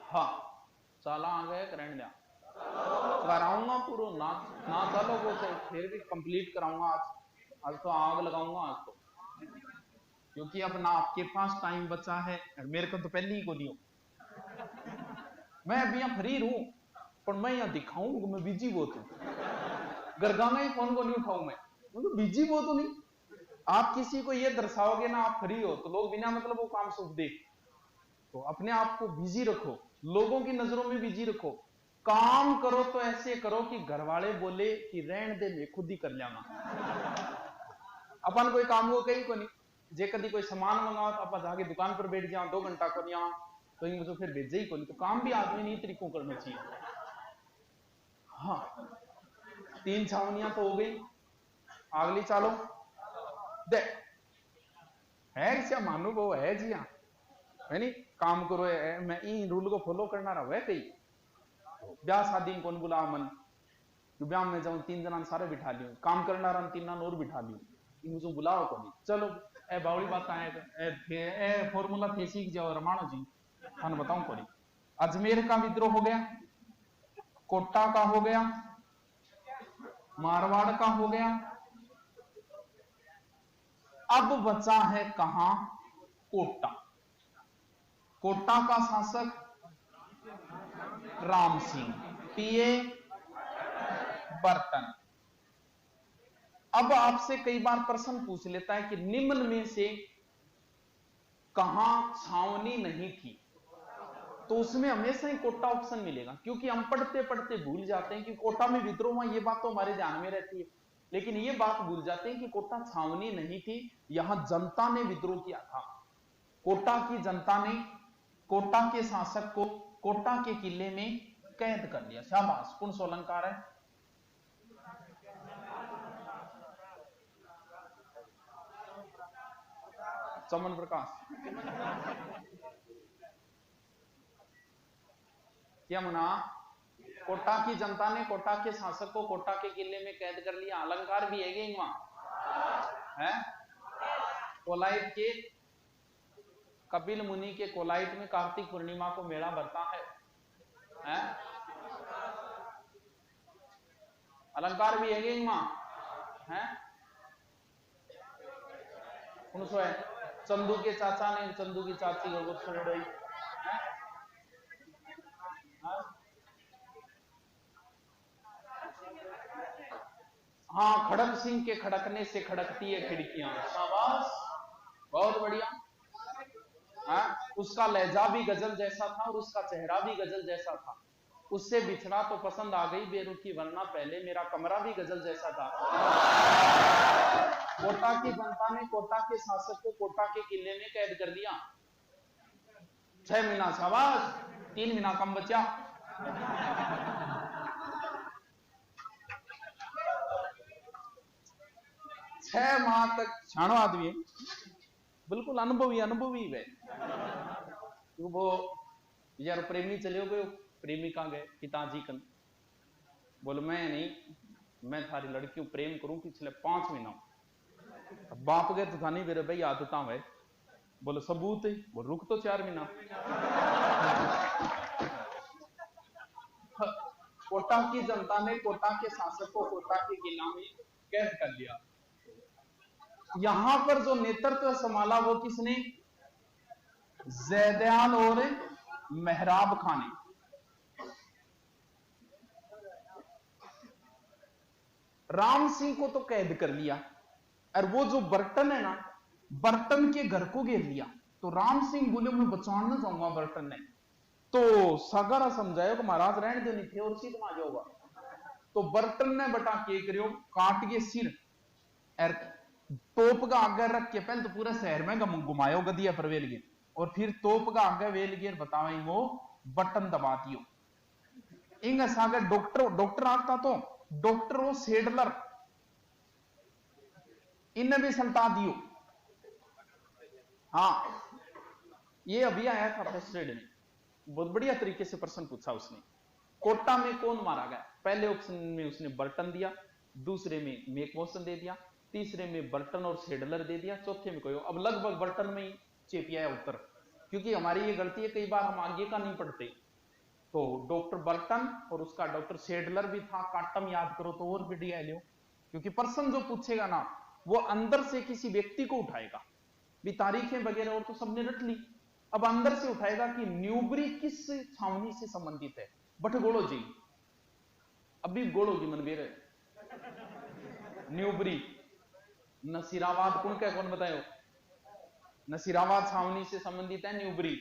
हाँ चला आ गए करेंट दिया कराऊंगा पूरा ना, ना चलो वो फिर भी कंप्लीट कराऊंगा आज तो आग लगाऊंगा आज तो, क्योंकि अब ना आपके पास टाइम बचा है, मेरे को तो पहले ही को दियो, मैं अभी यहाँ फ्री हूं पर मैं यहाँ दिखाऊंगा मैं बिजी बहुत हूं। गरगा में फोन को नहीं उठाऊं मैं, बिजी वो तो नहीं। आप किसी को ये दर्शाओगे ना आप फ्री हो, तो लोग बिना मतलब वो काम सौंप दे। तो अपने आप को बिजी रखो, लोगों की नजरों में बिजी रखो। काम करो तो ऐसे करो कि घर वाले बोले कि रहन दे मैं खुद ही कर लिया। अपन कोई काम को कहीं को नहीं, जे कभी कोई सामान मंगाओ तो आप जाके दुकान पर बैठ जाओ 2 घंटा को नहीं, तो इनको तो फिर भेजे ही को नहीं। तो काम भी आदमी नहीं तरीकों करना चाहिए। हाँ 3 छावनियां तो हो गई, अगली चालो दे है क्या मानो वो है जी। हाँ है नहीं, काम करो है, मैं इन रूल को फॉलो करना रहा वह कही ब्याह शादी कौन बुला मन, ब्याह में जाऊं 3 जना सारे बिठा लियो, काम करना रहा 3 और बिठा लियो, इनको बुलाओ को नहीं। चलो ए बावड़ी बात ए फॉर्मूला थे सीख जाओ रमाणो जी, थाने बताऊं को नहीं। अजमेर का विद्रोह हो गया, कोटा का हो गया, मारवाड़ का हो गया, अब बचा है कहां कोटा। कोटा का शासक राम सिंह पीए बर्तन। अब आपसे कई बार प्रश्न पूछ लेता है कि निम्न में से कहां छावनी नहीं थी, तो उसमें हमेशा ही कोटा ऑप्शन मिलेगा, क्योंकि हम पढ़ते पढ़ते भूल जाते हैं कि कोटा में विद्रोह हुआ, ये बात तो हमारे ध्यान में रहती है, लेकिन ये बात भूल जाते हैं कि कोटा छावनी नहीं थी, यहां जनता ने विद्रोह किया था। कोटा की जनता ने कोटा के शासक को कोटा के किले में कैद कर लिया। शाबाश, कौन सा अलंकार है? चमन प्रकाश क्या मना? कोटा की जनता ने कोटा के शासक को कोटा के किले में कैद कर लिया। अलंकार भी है वहां है। कोलाइट के कपिल मुनि के कोलाइट में कार्तिक पूर्णिमा को मेला भरता है? अलंकार भी है वहां है। कौन सो है? चंदू के चाचा ने चंदू की चाची को छोड़ रही। हाँ, खड़क सिंह के खड़कने से खड़कती है खिड़कियां। शाबाश, बहुत बढ़िया। हाँ, उसका लहजा भी गजल जैसा था और उसका चेहरा भी गजल जैसा था। उससे बिछड़ा तो पसंद आ गई बेरुखी, वरना पहले मेरा कमरा भी गजल जैसा था। कोटा की जनता ने कोटा के शासक को कोटा के किले में कैद कर दिया 6 महीना। शाबाश, 3 महीना कम बचा। छह माह तक छाणो आदमी बिल्कुल अनुभवी वे। तो वो यार प्रेमी चले गए, प्रेमिका गए पिताजी कन, बोले मैं नहीं, मैं थारी लड़की को प्रेम करूं पिछले 5 महीना। बाप गए तो था नहीं मेरे भाई आदता है, बोले सबूत है, वो रुक तो 4 महीना। कोटा की जनता ने कोटा के शासक को कोटा के किला में कैद कर लिया। यहां पर जो नेतृत्व संभाला वो किसने? जैदयान और मेहराब खान ने। राम सिंह को तो कैद कर लिया, और वो जो बर्टन है ना, बर्टन के घर को घेर लिया। तो राम सिंह बोले मैं बचाना चाहूंगा बर्टन ने, तो सगारा समझाया कि महाराज रहने देनी थे और सीध में आ जाओगा। तो बर्टन ने बटा के करियो काट के सिर और तोप का आगे रख के पहले तो पूरे शहर में घुमायो गदिया पर वेल गिर, और फिर तोप का आगे वेल गिर बताओ वो बटन दबा दियो। इंग सागर डॉक्टर आता तो डॉक्टर वो सेडलर इन्हें भी सल्टा दियो। हाँ, ये अभी आया था प्रेसिडेंट ने, बहुत बढ़िया तरीके से प्रश्न पूछा उसने। कोटा में कौन मारा गया? पहले ऑप्शन में उसने बर्टन दिया, दूसरे में मैकमोसन दे दिया, तीसरे में बर्टन और सेडलर दे दिया, चौथे में कोई। अब लगभग बर्टन में ही चेपिया है उत्तर, क्योंकि हमारी ये गलती है कई बार हम आगे का नहीं पढ़ते। तो डॉक्टर बर्टन और उसका डॉक्टर सेडलर भी था, काटम याद करो तो और बढ़िया लियो, क्योंकि प्रश्न जो पूछेगा ना वो अंदर से किसी व्यक्ति को उठाएगा। भी तारीखें वगैरह और तो सबने रट ली, अब अंदर से उठाएगा कि न्यूबरी किस छावनी से संबंधित है। बट गोड़ो जी अभी गोड़ो की मनबेर न्यूबरी। नसीराबाद कौन क्या कौन बतायो? नसीराबाद छावनी से संबंधित है न्यूबरी।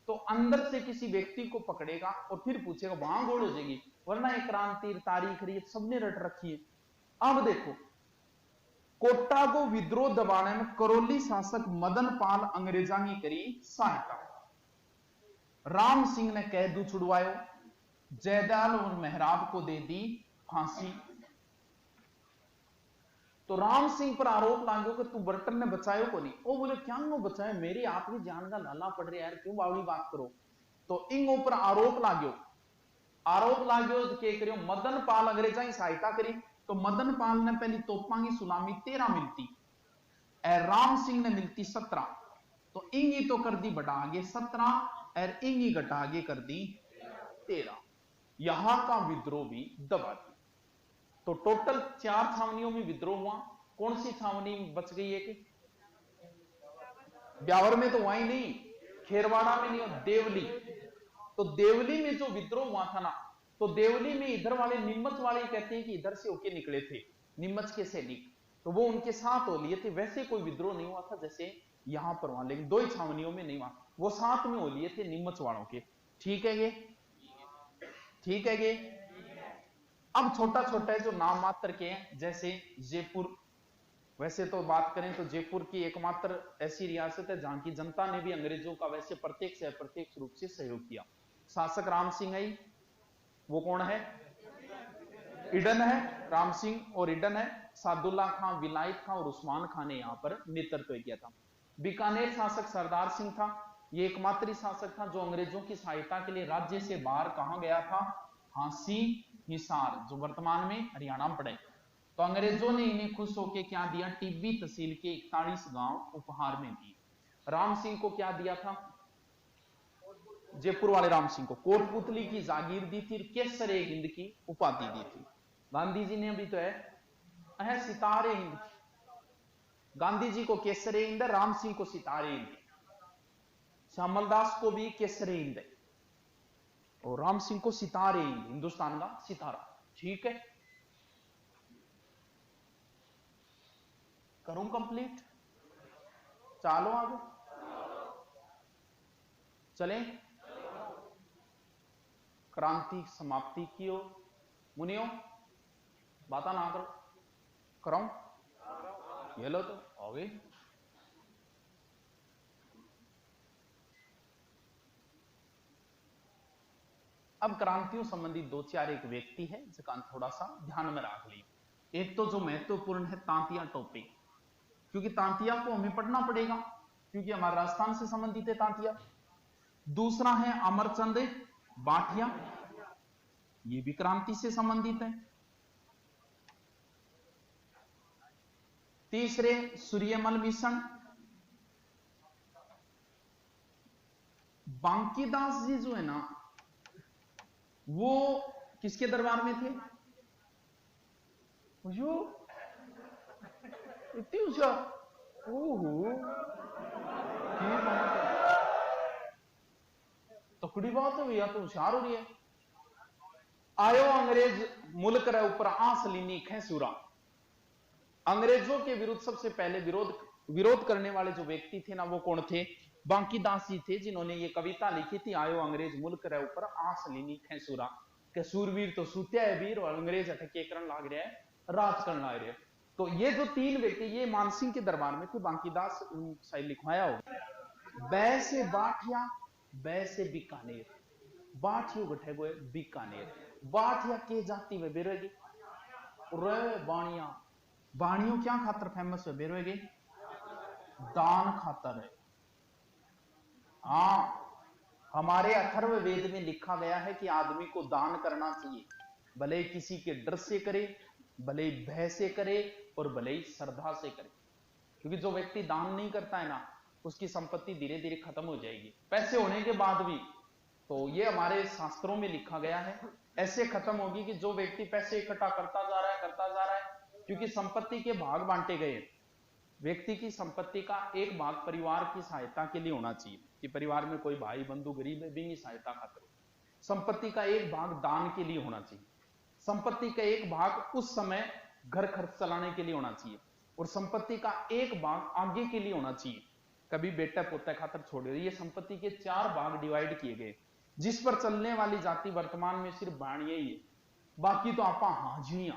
तो अंदर से किसी व्यक्ति को पकड़ेगा और फिर पूछेगा, वहां गोल हो जाएगी, वरना एक क्रांति तारीख रही सबने रट रखी है। अब देखो, कोटा को विद्रोह दबाने में करौली शासक मदन पाल अंग्रेजा की करी सहायता। राम सिंह ने कैदू छुड़वायो, जयदयाल और मेहराब को दे दी फांसी। तो राम सिंह पर आरोप लागो कि तू बर्टन ने बचायो को नहीं। वो बोले क्या नो बचाए, मेरी आपकी जान का लाला पड़ रहा है यार, क्यों बावड़ी बात करो। तो इन ऊपर आरोप लाग्यो तो क्या करियो, मदन पाल अंग्रेजा की सहायता करी। तो मदन पाल ने पहली तोपा की सुनामी 13 मिलती, राम सिंह ने मिलती 17। तो इंगी तो कर दी बढ़ा आगे 17 और इंगी घटा आगे कर दी 13। यहां का विद्रोह भी दबा दिया। तो टोटल 4 छावनियों में विद्रोह हुआ। कौन सी छावनी बच गई है? कि ब्यावर में तो हुआ ही नहीं, खेरवाड़ा में नहीं, देवली। तो देवली में जो विद्रोह हुआ था ना, तो देवली में इधर वाले नीमच वाले कहते हैं कि इधर से होके निकले थे नीमच के सैनिक, तो वो उनके साथ हो लिए थे। वैसे कोई विद्रोह नहीं हुआ था जैसे यहां पर हुआ, लेकिन 2 ही छावनियों में नहीं हुआ, वो साथ में हो लिए थे नीमच वालों के। ठीक है ये, ठीक है ये। अब छोटा छोटा है जो नाम मात्र के हैं, जैसे जयपुर। वैसे तो बात करें तो जयपुर की एकमात्र ऐसी रियासत है जहां की जनता ने भी अंग्रेजों का वैसे प्रत्यक्ष या अप्रत्यक्ष रूप से सहयोग किया। शासक राम सिंह है, वो कौन है? ईडन है राम सिंह, और ईडन है सादुल्ला खां, विलायत खां और उस्मान खां ने यहां पर नेतृत्व किया था। बीकानेर शासक सरदार सिंह था, ये एकमात्र शासक था जो अंग्रेजों की सहायता के लिए राज्य से बाहर कहां गया था? हांसी हिसार, जो वर्तमान में हरियाणा में पड़े। तो अंग्रेजों ने इन्हें खुश होकर क्या दिया? टिब्बी तहसील के 41 गांव उपहार में दिए। राम सिंह को क्या दिया था? जयपुर वाले राम सिंह को कोटपुतली की जागीर दी थी, केसर ए हिंद की उपाधि दी थी। गांधी जी ने भी तो है सितारे हिंद, गांधी जी को केसर ए हिंद, राम सिंह को सितारे हिंद, श्यामलदास को भी केसर ए हिंद और राम सिंह को सितारे हिंद, हिंदुस्तान का सितारा। ठीक है, करूं कंप्लीट? चालो आगे चलें। क्रांति समाप्ति की ओर मुनियो, बाता ना करो, कराऊं? ये लो तो हो गई। अब क्रांतियों संबंधी 2-4 एक व्यक्ति है जिसका थोड़ा सा ध्यान में रख ली। एक तो जो महत्वपूर्ण है तांतिया टॉपिक, क्योंकि तांतिया को हमें पढ़ना पड़ेगा क्योंकि हमारे राजस्थान से संबंधित है तांतिया। दूसरा है अमरचंद बाठिया, ये भी क्रांति से संबंधित है। तीसरे सूर्यमल मिशन। बांकीदास जी जो है ना, वो किसके दरबार में थे? जो इतनी होशियार, ओहो तकड़ी बात है भैया, तो होशियार हो रही है। आयो अंग्रेज मुल्क रे ऊपर आंस लीनी खेसूरा। अंग्रेजों के विरुद्ध सबसे पहले विरोध करने वाले जो व्यक्ति थे ना, वो कौन थे? बांकीदास जी थे, जिन्होंने ये कविता लिखी थी, आयो अंग्रेज मुल्क रे ऊपर आंस लीनी खेसूरा, के सूरवीर तो सूत्या है वीर और अंग्रेज अटके करण लाग रहे हैं, राज करने लाग रहे हैं। तो ये जो 3 व्यक्ति, ये मानसिंह के दरबार में थे। बांकीदास शायद लिखवाया हो। बै से बाठिया, बै से बीकानेर, बाठियो गठे गोए बीकानेर। बाठिया के जाति में बेरोगी रे बाणिया, बाणियों क्या खातर फेमस है बेरोगी? दान खातर है। हाँ, हमारे अथर्व वेद में लिखा गया है कि आदमी को दान करना चाहिए, भले किसी के डर से करे, भले भय से करे और भले ही श्रद्धा से करे। क्योंकि जो व्यक्ति दान नहीं करता है ना, उसकी संपत्ति धीरे धीरे खत्म हो जाएगी, पैसे होने के बाद भी। तो ये हमारे शास्त्रों में लिखा गया है, ऐसे खत्म होगी कि जो व्यक्ति पैसे इकट्ठा करता जा रहा है, क्योंकि संपत्ति के भाग बांटे गए। व्यक्ति की संपत्ति का एक भाग परिवार की सहायता के लिए होना चाहिए, कि परिवार में कोई भाई बंधु गरीब है, भी सहायता खातिर। संपत्ति का एक भाग दान के लिए होना चाहिए। संपत्ति का एक भाग उस समय घर खर्च चलाने के लिए होना चाहिए, और संपत्ति का एक भाग आगे के लिए होना चाहिए, कभी बेटा पोता खातर छोड़े। ये संपत्ति के 4 भाग डिवाइड किए गए, जिस पर चलने वाली जाति वर्तमान में सिर्फ बाणिया ही है, बाकी तो आपा हाजिया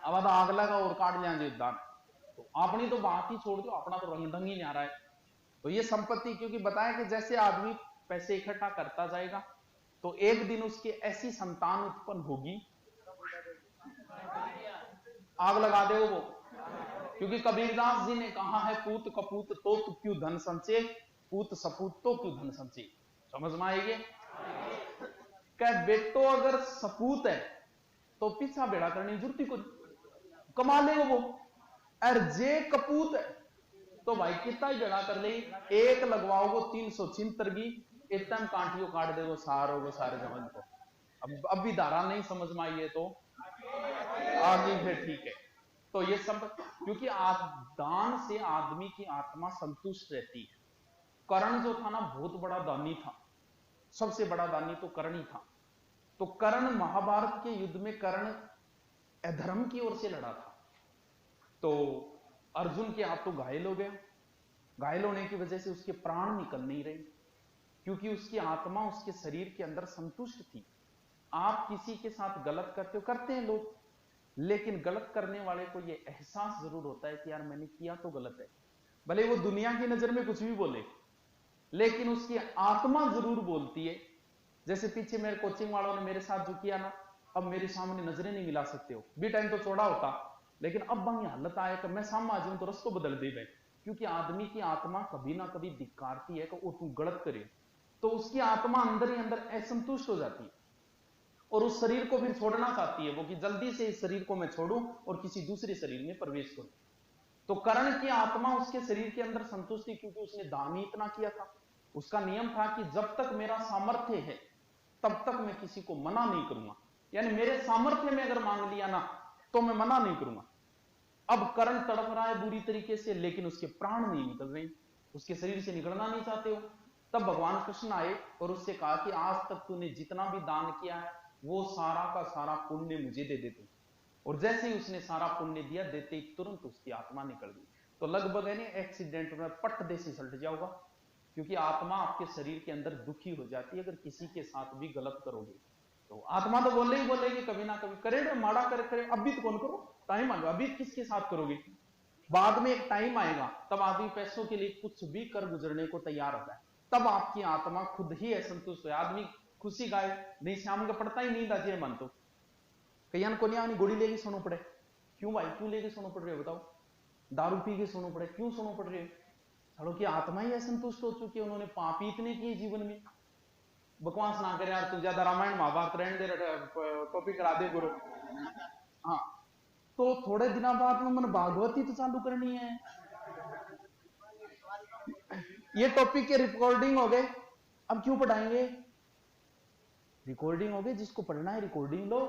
अब तो आग लगा और काट लिया दान, तो अपनी तो बात ही छोड़ दो, अपना तो रंग ढंग ही नहीं आ रहा है। तो ये संपत्ति, क्योंकि बताया कि जैसे आदमी पैसे इकट्ठा करता जाएगा तो एक दिन उसके ऐसी संतान उत्पन्न होगी, आग लगा दे वो। क्योंकि कबीरदास जी ने कहा है, पूत कपूत तो क्यों धन संचय, पूत सपूत तो क्यों धन संचय। समझ में आएगी? क्या बेटो अगर सपूत है तो पीछा बेड़ा करने की जरूरत ही कोई, कमा लेगा वो। और जे कपूत है तो भाई कितना ही बेड़ा कर ले, एक लगवाओ 376 की, इतना कांटियों काट देगो सारे जमन को। अब भी धारा नहीं समझ में आई है तो आगे फिर ठीक है। तो ये सब क्योंकि दान से आदमी की आत्मा संतुष्ट रहती है। कर्ण जो था ना, बहुत बड़ा दानी था, सबसे बड़ा दानी तो कर्ण ही था। तो कर्ण, महाभारत के युद्ध में कर्ण अधर्म की ओर से लड़ा था, तो अर्जुन के हाथों घायल हो गया। घायल होने की वजह से उसके प्राण निकल नहीं रहे, क्योंकि उसकी आत्मा उसके शरीर के अंदर संतुष्ट थी। आप किसी के साथ गलत करते हैं लोग, लेकिन गलत करने वाले को यह एहसास जरूर होता है कि यार मैंने किया तो गलत है। भले वो दुनिया की नजर में कुछ भी बोले, लेकिन उसकी आत्मा जरूर बोलती है। जैसे पीछे मेरे कोचिंग वालों ने मेरे साथ जो किया ना, अब मेरे सामने नजरें नहीं मिला सकते हो, भी टाइम तो छोड़ा होता, लेकिन अब बंगी हालत आया कि मैं सामने आ जाऊं तो रस्तों बदल दे गए। क्योंकि आदमी की आत्मा कभी ना कभी धिक्कारती है कि वो तू गलत करे, तो उसकी आत्मा अंदर ही अंदर असंतुष्ट हो जाती है और उस शरीर को फिर छोड़ना चाहती है वो, कि जल्दी से इस शरीर को मैं छोड़ूं और किसी दूसरे शरीर में प्रवेश करूं। तो कर्ण की आत्मा उसके शरीर के अंदर संतुष्ट थी, क्योंकि उसने दान ही इतना किया था। उसका नियम था कि जब तक मेरा सामर्थ्य है तब तक मैं किसी को मना नहीं करूंगा, यानी मेरे सामर्थ्य में अगर मांग लिया ना तो मैं मना नहीं करूंगा। अब कर्ण तड़प रहा है बुरी तरीके से, लेकिन उसके प्राण नहीं निकल रहे, उसके शरीर से निकलना नहीं चाहते हो। तब भगवान कृष्ण आए और उससे कहा कि आज तक तूने जितना भी दान किया है वो सारा का सारा पुण्य मुझे दे दे तू। और जैसे ही उसने सारा पुण्य दिया, देते ही तुरंत उसकी आत्मा निकल गई। तो लगभग है ना एक्सीडेंट में पट दे से सल्ट जाओगा, क्योंकि आत्मा आपके शरीर के अंदर दुखी हो जाती है अगर किसी के साथ भी गलत करोगे। तो आत्मा तो बोले ही बोलेगी कभी ना कभी, करे ना माड़ा करे अभी तो कौन करो, टाइम आएगा, अभी किसके साथ करोगे, बाद में एक टाइम आएगा तब आदमी पैसों के लिए कुछ भी कर गुजरने को तैयार होता है। तब आपकी आत्मा खुद ही असंतुष्ट है। आदमी खुशी गाय नहीं, शाम का पड़ता ही नींद आती है मन तो, कईयान को नहीं गोली लेके सोना पड़े। क्यों भाई, क्यों लेके सोना पड़ रहे हो बताओ? दारू पी के सोना पड़े, क्यों सोना पड़ रहे हो? सालों की आत्मा ही असंतुष्ट हो चुकी है, उन्होंने पाप ही इतने किए जीवन में। बकवास ना करे यार, तू ज्यादा रामायण महाभारत रहने दे, टॉपिक करा दे गुरु। हाँ, तो थोड़े दिनों बाद में मन भागवती तो चालू करनी है। ये टॉपिक के रिकॉर्डिंग हो गए, अब क्यों पढ़ाएंगे? रिकॉर्डिंग हो गई, जिसको पढ़ना है रिकॉर्डिंग लो,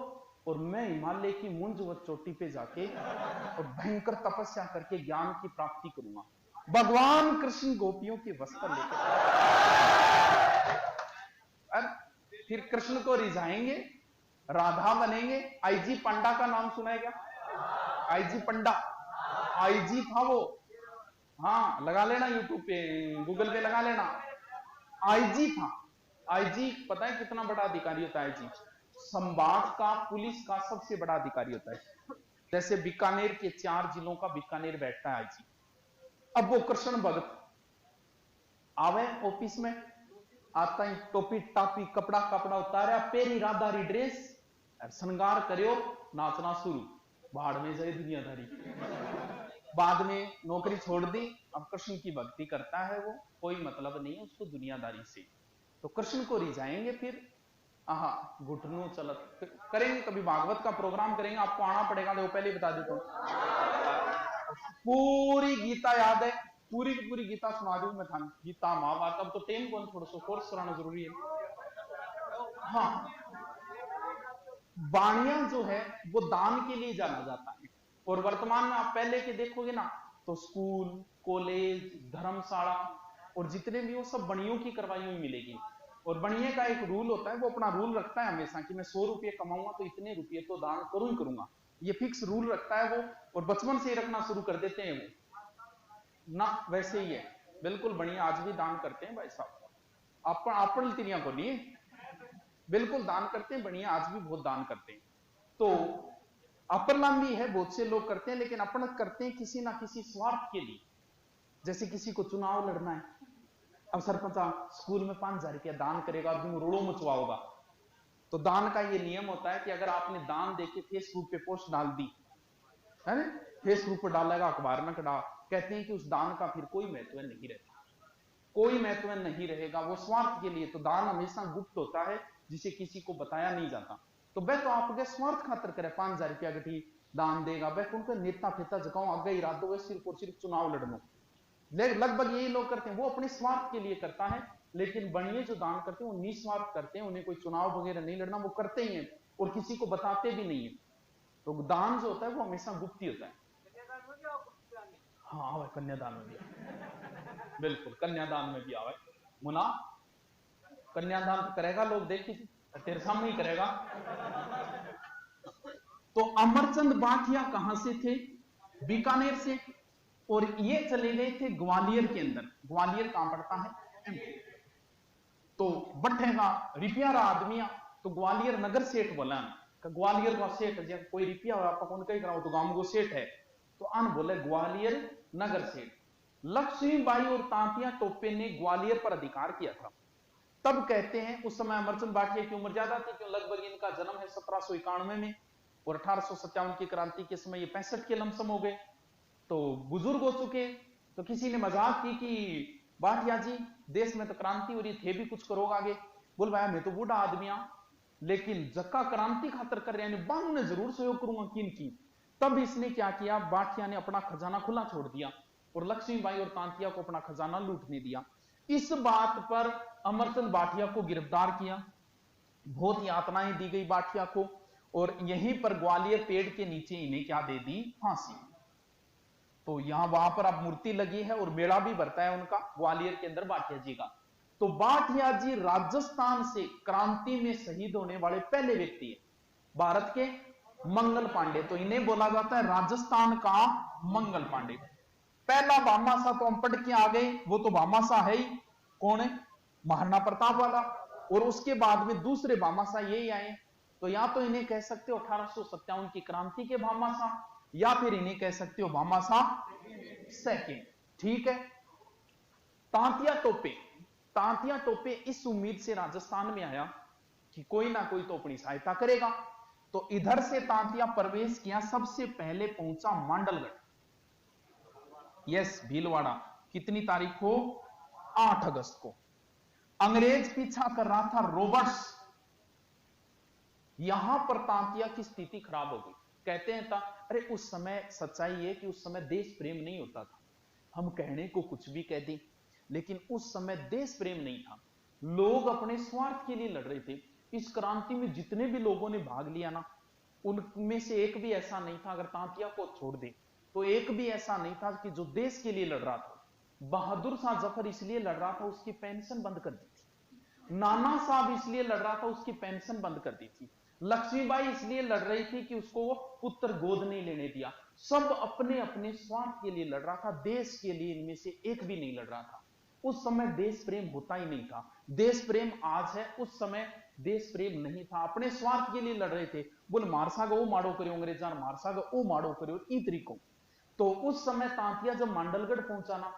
और मैं हिमालय की मुंजवत चोटी पे जाके और भयंकर तपस्या करके ज्ञान की प्राप्ति करूंगा। भगवान कृष्ण गोपियों के वस्त्र लेकर फिर कृष्ण को रिझाएंगे, राधा बनेंगे। आईजी पंडा का नाम सुना है क्या? आईजी पंडा, आईजी था वो, हाँ लगा लेना यूट्यूब पे, गूगल पे लगा लेना। आईजी था। आईजी पता है कितना बड़ा अधिकारी होता है? आईजी संभाग का, पुलिस का सबसे बड़ा अधिकारी होता है। जैसे बीकानेर के 4 जिलों का बीकानेर बैठता है आईजी। अब वो कृष्ण भगत आवे ऑफिस में, आता ही टोपी टापी कपड़ा कपड़ा उतारा, पेरी राधारी ड्रेस, श्रृंगार करियो, नाचना शुरू, भाड़ में जाए दुनियादारी। बाद में नौकरी छोड़ दी, अब कृष्ण की भक्ति करता है वो, कोई मतलब नहीं है उसको दुनियादारी से। तो कृष्ण को रिझाएंगे, फिर आहा घुटनों चलत करेंगे। कभी भागवत का प्रोग्राम करेंगे, आपको आना पड़ेगा, देखो पहले बता देता हूं। पूरी गीता याद है, पूरी की पूरी गीता सुना दूं मैं था, गीता महाभारत। अब तो टेम कौन, थोड़ा सा कोर्स कराना जरूरी है। हाँ, वाणिया जो है वो दान के लिए जाना जाता है, और वर्तमान में आप पहले के देखोगे ना तो स्कूल, कॉलेज, धर्मशाला और जितने भी वो सब बणियों की करवाई हुई मिलेगी। और बणिये का एक रूल होता है, वो अपना रूल रखता है हमेशा कि मैं 100 रुपये कमाऊंगा तो इतने रुपये तो दान करूं ही करूंगा। ये फिक्स रूल रखता है वो, और बचपन से ही रखना शुरू कर देते हैं वो ना, वैसे ही है बिल्कुल बढ़िया। आज भी दान करते हैं भाई साहब, अपन तिरिया को नहीं, बिल्कुल दान करते हैं बढ़िया, आज भी बहुत दान करते हैं। तो अपरलाम भी है, बहुत से लोग करते हैं, लेकिन अपन करते हैं किसी ना किसी स्वार्थ के लिए। जैसे किसी को चुनाव लड़ना है, अब सरपंच स्कूल में 5,000 रुपया दान करेगा, तुम रोड़ो मचवाओगा, तो दान का ये नियम होता है कि अगर आपने दान देके फेसबुक पे पोस्ट डाल दी है ना, फेसबुक पर डालेगा, अखबार में कड़ा, कहते हैं कि उस दान का फिर कोई महत्व नहीं रहता, कोई महत्व नहीं रहेगा, वो स्वार्थ के लिए। तो दान हमेशा गुप्त होता है, जिसे किसी को बताया नहीं जाता। तो वह तो आपके स्वार्थ खातर करे 5,000 रुपया गठी दान देगा, वह उनका नेता फेता जगाओ आगे इरादों में सिर्फ और सिर्फ चुनाव लड़ना, लगभग यही लोग करते हैं। वो अपने स्वार्थ के लिए करता है, लेकिन बनिए जो दान करते हैं वो निस्वार्थ करते हैं, उन्हें कोई चुनाव वगैरह नहीं लड़ना, वो करते ही हैं और किसी को बताते भी नहीं है। तो दान जो होता है वो हमेशा गुप्त ही होता है। हाँ कन्यादान में भी, बिल्कुल कन्यादान में भी आवे मुना, कन्यादान करेगा लोग देखी तेरे सामने ही करेगा। तो अमरचंद बाठिया कहां से थे? बीकानेर से, और ये चले गए थे ग्वालियर के अंदर। ग्वालियर कहां पड़ता है? तो बठेगा रिपियारा आदमिया, तो ग्वालियर नगर सेठ बोला, ग्वालियर का सेठ, जब कोई रिपिया हो आप कौन कही कराओ तो गांव को सेठ है, तो अन बोले ग्वालियर नगर सेठ। लक्ष्मीबाई और तांतिया टोपे ने ग्वालियर पर अधिकार किया था। तब कहते हैं उस समय अमरचंद बाठिया की उम्र ज्यादा थी, क्यों लगभग इनका जन्म है 1791 में, और 1857 की क्रांति के समय ये 65 के लमसम हो गए, तो बुजुर्ग हो चुके। तो किसी ने मजाक की कि बाठिया जी देश में तो क्रांति हो रही, थे भी कुछ करोगे आगे? बोल भाई मैं तो बूढ़ा आदमी आ, लेकिन जक्का क्रांति खातर कर रहे हैं, बांग ने जरूर सहयोग करूंगा किन की। तब इसने क्या किया, बाठिया ने अपना खजाना खुला छोड़ दिया और लक्ष्मीबाई और तांतिया को अपना खजाना लूटने दिया। इस बात पर अमरचंद बाठिया को गिरफ्तार किया, बहुत यातनाएं दी गई बाठिया को, और यहीं पर ग्वालियर पेड़ के नीचे इन्हें क्या दे दी, फांसी। तो यहां वहां पर अब मूर्ति लगी है और मेला भी भरता है उनका ग्वालियर के अंदर बाठिया जी का। तो बाठिया जी राजस्थान से क्रांति में शहीद होने वाले पहले व्यक्ति है, भारत के मंगल पांडे, तो इन्हें बोला जाता है राजस्थान का मंगल पांडे। पहला भामाशाह तो हम पढ़ के आ गए, वो तो भामाशाह है ही, कौन है? महाराणा प्रताप वाला। और उसके बाद में दूसरे भामाशाह यही आए, तो या तो इन्हें कह सकते हो 1857 की क्रांति के भामाशाह, या फिर इन्हें कह सकते हो भामाशाह सेकंड। ठीक है। तांतिया टोपे, तांतिया टोपे इस उम्मीद से राजस्थान में आया कि कोई ना कोई तो अपनी सहायता करेगा, तो इधर से तांतिया प्रवेश किया। सबसे पहले पहुंचा मांडलगढ़, यस भीलवाड़ा। कितनी तारीख को? 8 अगस्त को। अंग्रेज पीछा कर रहा था रॉबर्ट्स, यहां पर तांतिया की स्थिति खराब हो गई। कहते हैं अरे उस समय सच्चाई है कि उस समय देश प्रेम नहीं होता था, हम कहने को कुछ भी कह दें, लेकिन उस समय देश प्रेम नहीं था, लोग अपने स्वार्थ के लिए लड़ रहे थे। इस क्रांति में जितने भी लोगों ने भाग लिया ना, उनमें से एक भी ऐसा नहीं था, अगर तांतिया को छोड़ दे तो एक भी ऐसा नहीं था कि जो देश के लिए लड़ रहा था। बहादुर शाह जफर इसलिए लड़ रहा था, उसकी पेंशन बंद कर दी थी। नाना साहब इसलिए लड़ रहा था, उसकी पेंशन बंद कर दी थी। लक्ष्मीबाई इसलिए लड़ रही थी कि उसको वो पुत्र गोद नहीं लेने दिया। सब अपने अपने स्वार्थ के लिए लड़ रहा था, देश के लिए इनमें से एक भी नहीं लड़ रहा था। उस समय देश प्रेम होता ही नहीं था। देश प्रेम आज है, उस समय देश प्रेम नहीं था, अपने स्वार्थ के लिए लड़ रहे थे। बोल मारसागा वो माड़ो करो, अंग्रेजा मारसागा वो माड़ो करो, ई तरीकों। तो उस समय तांतिया जब मांडलगढ़ पहुंचा ना,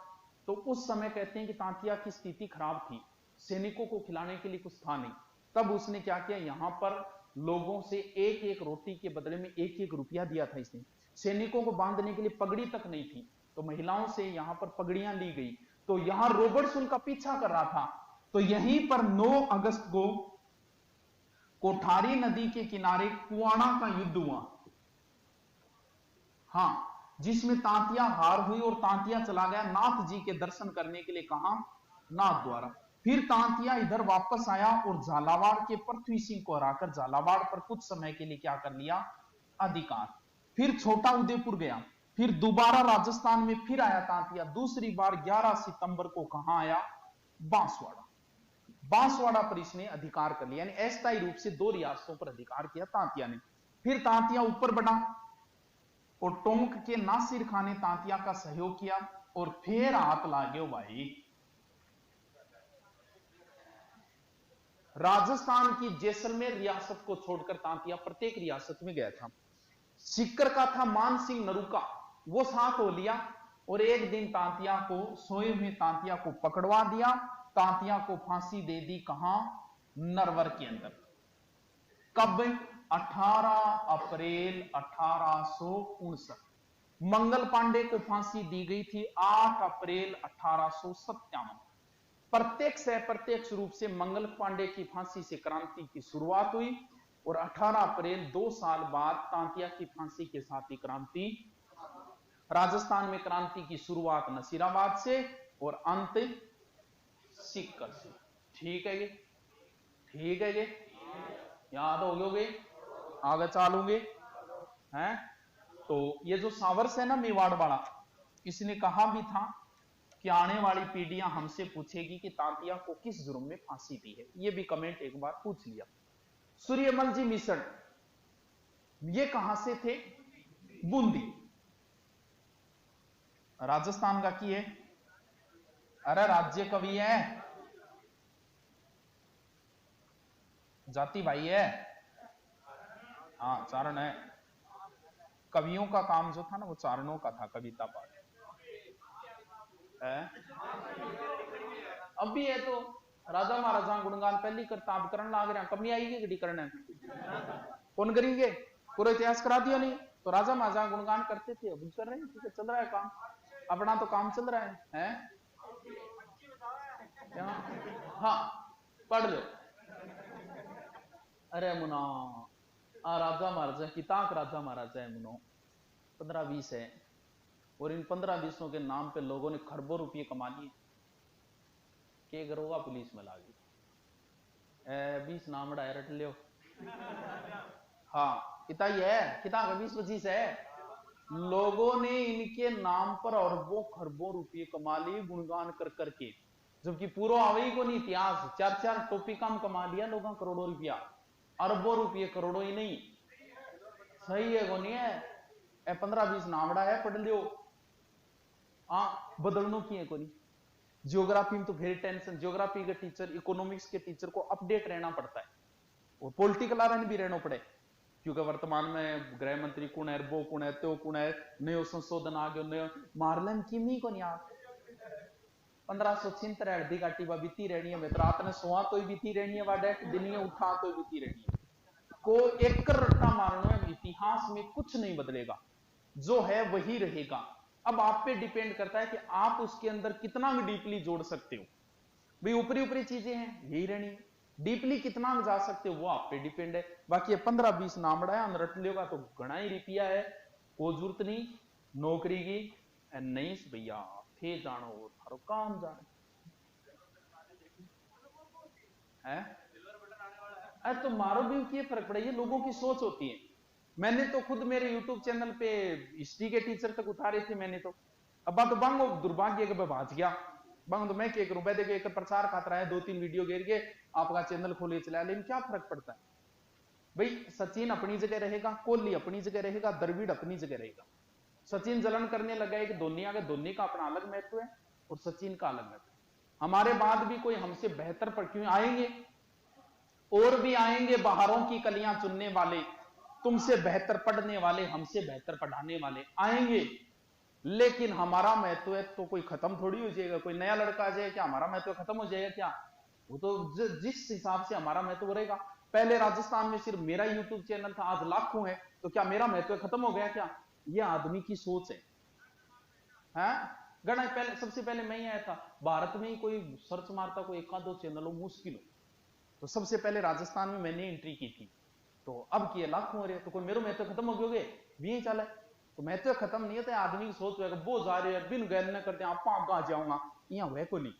तो उस समय कहते हैं कि तांतिया की स्थिति खराब थी, सैनिकों को खिलाने के लिए कुछ था नहीं। तब उसने क्या किया, यहां पर लोगों से एक एक रोटी के बदले में 1-1 रुपया दिया था इसने। सैनिकों को बांधने के लिए पगड़ी तक नहीं थी, तो महिलाओं से यहां पर पगड़ियां ली गई। तो यहां रॉबर्ट्स उनका पीछा कर रहा था। तो यहीं पर 9 अगस्त को कोठारी नदी के किनारे कुआना का युद्ध हुआ, हां, जिसमें तांतिया हार हुई और तांतिया चला गया नाथ जी के दर्शन करने के लिए। कहां? नाथ द्वारा। फिर तांतिया इधर वापस आया और झालावाड़ के पृथ्वी सिंह को हराकर झालावाड़ पर कुछ समय के लिए क्या कर लिया, अधिकार। फिर छोटा उदयपुर गया, फिर दोबारा राजस्थान में फिर आया तांतिया। दूसरी बार 11 सितंबर को कहां आया, बांसवाड़ा। बांसवाड़ा पर इसने अधिकार कर लिया, यानी अस्थायी रूप से 2 रियासतों पर अधिकार किया तांतिया ने। फिर तांतिया ऊपर बढ़ा, और टोंक के नासिर खान ने तांतिया का सहयोग किया और फिर हाथ लागो भाई राजस्थान की जैसलमेर रियासत को छोड़कर तांतिया प्रत्येक रियासत में गया था। सीकर का था मान सिंह नरूका, वो साथ हो लिया और एक दिन तांतिया को सोए हुए तांतिया को पकड़वा दिया। तांतिया को फांसी दे दी कहां? नरवर के अंदर। कब? 18 अप्रैल 1859। मंगल पांडे को फांसी दी गई थी 8 अप्रैल 1857। प्रत्यक्ष रूप से मंगल पांडे की फांसी से क्रांति की शुरुआत हुई और 18 अप्रैल 2 साल बाद तांतिया की फांसी के साथ ही क्रांति। राजस्थान में क्रांति की शुरुआत नसीराबाद से और अंत सीकर से। ठीक है ये? ठीक है ये? याद हो गए? आगे चलोगे हैं? तो ये जो सावर्स है ना मेवाड़ वाला, इसने कहा भी था कि आने वाली पीढ़ियां हमसे पूछेगी कि तांतिया को किस जुर्म में फांसी दी है। ये भी कमेंट एक बार पूछ लिया। सूर्यमल जी मिश्र ये कहां से थे? बूंदी, राजस्थान का की है। अरे राज्य कवि है, जाति भाई है, हाँ चारण है। कवियों का काम जो था ना वो चारणों का था, कविता पाठ है। अब भी है तो राजा महाराजा गुणगान पहली करता, अब करण लाग रहा, कब नहीं आएगी गड्डी करने? कौन करेंगे? पूरा इतिहास करा दिया नहीं तो राजा महाराजा गुणगान करते थे, अब कर रहे हैं। ठीक है, चल रहा है काम, अपना तो काम चल रहा है? हाँ पढ़ लो। अरे मुना राजा महाराजा की ताक राजा महाराजा है मुनो, 15-20 है और इन 15-20 के नाम पे लोगों ने खरबों रुपये कमा लिए। के करोगा? पुलिस में लागी 20 नाम डायरेक्ट लियो। हाँ किता ही है, किता 20-25 है। लोगों ने इनके नाम पर अरबों खरबों रुपये कमा लिए गुणगान कर करके, जबकि पूरा आवे को नहीं इतिहास। 4-4 टोपी काम कमा लिया लोगों, करोड़ों रुपया, अरबों रुपये, करोड़ों ही नहीं। सही है को नहीं है? 15-20 नामड़ा है, पढ़ लियो। हाँ बदलनो की है को नहीं। जियोग्राफी में तो फिर टेंशन, जियोग्राफी के टीचर, इकोनॉमिक्स के टीचर को अपडेट रहना पड़ता है और पॉलिटिकल आरन भी रहना पड़े, क्योंकि वर्तमान में गृह मंत्री कौन है, वो कौन है, तो कौन है, नयो संशोधन आ गयो, नयो मारलन की को नहीं। आप 1576 हल्दी काटी वा बीती रहनी है, रात ने सोआ तो ही बीती रहनी है, वाडे दिन उठा तो ही बीती रहनी है। को एक रट्टा मारना है, इतिहास में कुछ नहीं बदलेगा, जो है वही रहेगा। अब आप पे डिपेंड करता है कि आप उसके अंदर कितना डीपली जोड़ सकते हो। भाई ऊपरी ऊपरी चीजें हैं यही रहनी है, डीपली कितना जा सकते हो वो आप पे डिपेंड है। बाकी 15-20 नामड़ा है रट लेगा तो घना ही रुपया है, कोई जरूरत नहीं नौकरी की। नहीं भैया थे जानो वो थारो काम जाने है। अरे तो मारो भी की फर्क पड़े, ये लोगों की सोच होती है। मैंने तो खुद मेरे YouTube चैनल पे हिस्ट्री के टीचर तक उतारे थे मैंने तो। अब बात तो बांगो दुर्भाग्य के भाज गया बांग, तो मैं क्या करूं? मैं देखिए एक प्रचार खातर है, 2-3 वीडियो घेर के आपका चैनल खोलिए चला, लेकिन क्या फर्क पड़ता है भाई? सचिन अपनी जगह रहेगा, कोहली अपनी जगह रहेगा, द्रविड़ अपनी जगह रहेगा। सचिन जलन करने लगा है कि धोनी आ गए, धोनी का अपना अलग महत्व है और सचिन का अलग महत्व। हमारे बाद भी कोई हमसे बेहतर पर क्यों आएंगे, और भी आएंगे बाहरों की कलियां चुनने वाले, तुमसे बेहतर पढ़ने वाले, हमसे बेहतर पढ़ाने वाले आएंगे, लेकिन हमारा महत्व है तो कोई खत्म थोड़ी हो जाएगा। कोई नया लड़का आ जाए क्या हमारा महत्व खत्म हो जाएगा क्या? वो तो जिस हिसाब से हमारा महत्व रहेगा। पहले राजस्थान में सिर्फ मेरा यूट्यूब चैनल था, आज लाखों है, तो क्या मेरा महत्व खत्म हो गया क्या? ये आदमी की सोच है। गणा पहले सबसे पहले मैं ही आया था, भारत में ही कोई सर्च मारता कोई 1-2 चैनल हो मुश्किल हो, तो सबसे पहले राजस्थान में मैंने एंट्री की थी, तो अब किए लाखों हो रहे, तो कोई मेरा महत्व खत्म हो गए भी चला है। तो महत्व खत्म नहीं होता, आदमी की सोच है वो जा रहे हैं बिन गैर न करते आप कहां जाऊंगा, यहाँ वह को नहीं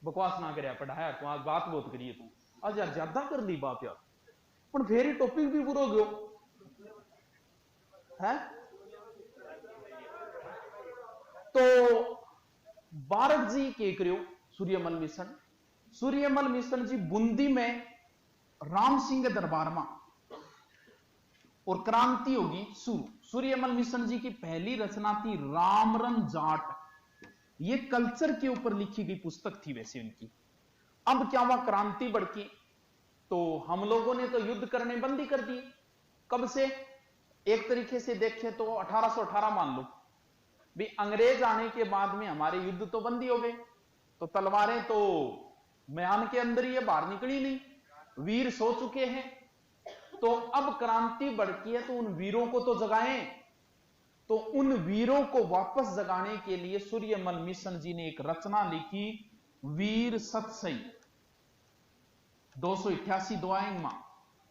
बकवास ना करे पढ़ाया तो आज बात बहुत करिए तू आज यार ज्यादा कर ली बात यार, पर फिर ही टॉपिक भी पूरा गयो है। तो भारत जी के करियो सूर्यमल मिशन, सूर्यमल मिशन जी बूंदी में राम सिंह दरबार में और क्रांति होगी शुरू। सूर्यमल मिशन जी की पहली रचना थी रामरन जाट, ये कल्चर के ऊपर लिखी गई पुस्तक थी वैसे उनकी। अब क्या हुआ, क्रांति भड़की तो हम लोगों ने तो युद्ध करने बंदी कर दी। कब से? एक तरीके से देखें तो 1818 मान लो भी, अंग्रेज आने के बाद में हमारे युद्ध तो बंदी हो गए, तो तलवारें तो म्यान के अंदर ही है, बाहर निकली नहीं, वीर सो चुके हैं। तो अब क्रांति भड़की है तो उन वीरों को तो जगाएं। तो उन वीरों को वापस जगाने के लिए सूर्यमल मिशन जी ने एक रचना लिखी, वीर सतसई 288 दुआ इंगमा,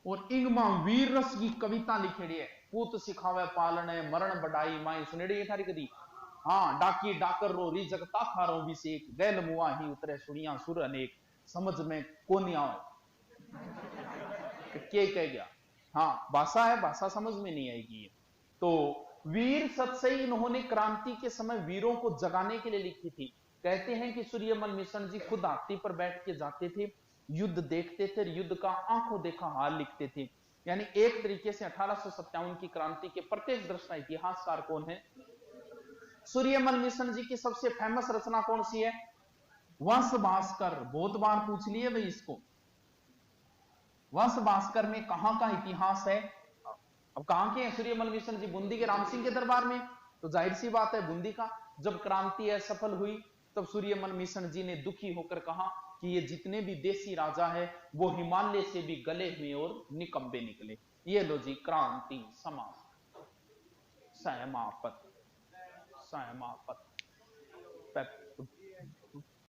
और इंगमा वीर रस की कविता लिखेड़ी है। पूत सिखावे पालने मरण बढ़ाई माई, सुनेड़ी ये थारी कदी? हाँ, डाकी डाकर रो री जगता खारो विशेक, गैल मुआ ही उतरे सुनिया सुर अनेक, समझ में कोनी आओ के कह गया। हाँ, भाषा है, भाषा समझ में नहीं आएगी ये। तो वीर सतसई इन्होंने क्रांति के समय वीरों को जगाने के लिए लिखी थी। कहते हैं कि सूर्यमल मिशन जी खुद हाथी पर बैठ के जाते थे, युद्ध देखते थे, युद्ध का आंखों देखा हाल लिखते थे। यानी एक तरीके से 1857 की क्रांति के प्रत्यक्ष दृष्टा इतिहासकार कौन है? सूर्यमल मिशन जी की सबसे फेमस रचना कौन सी है? वंश भास्कर। बहुत बार पूछ लिए भाई इसको। वंश भास्कर में कहां का इतिहास है? अब कहां के हैं सूर्यमल मिशन जी? बूंदी के राम सिंह के दरबार में। तो जाहिर सी बात है बूंदी का। जब क्रांति असफल हुई तब सूर्यमल मिशन जी ने दुखी होकर कहा कि ये जितने भी देसी राजा है वो हिमालय से भी गले हुए और निकम्बे निकले। ये लो जी, क्रांति समाप्त, समापत, समापत।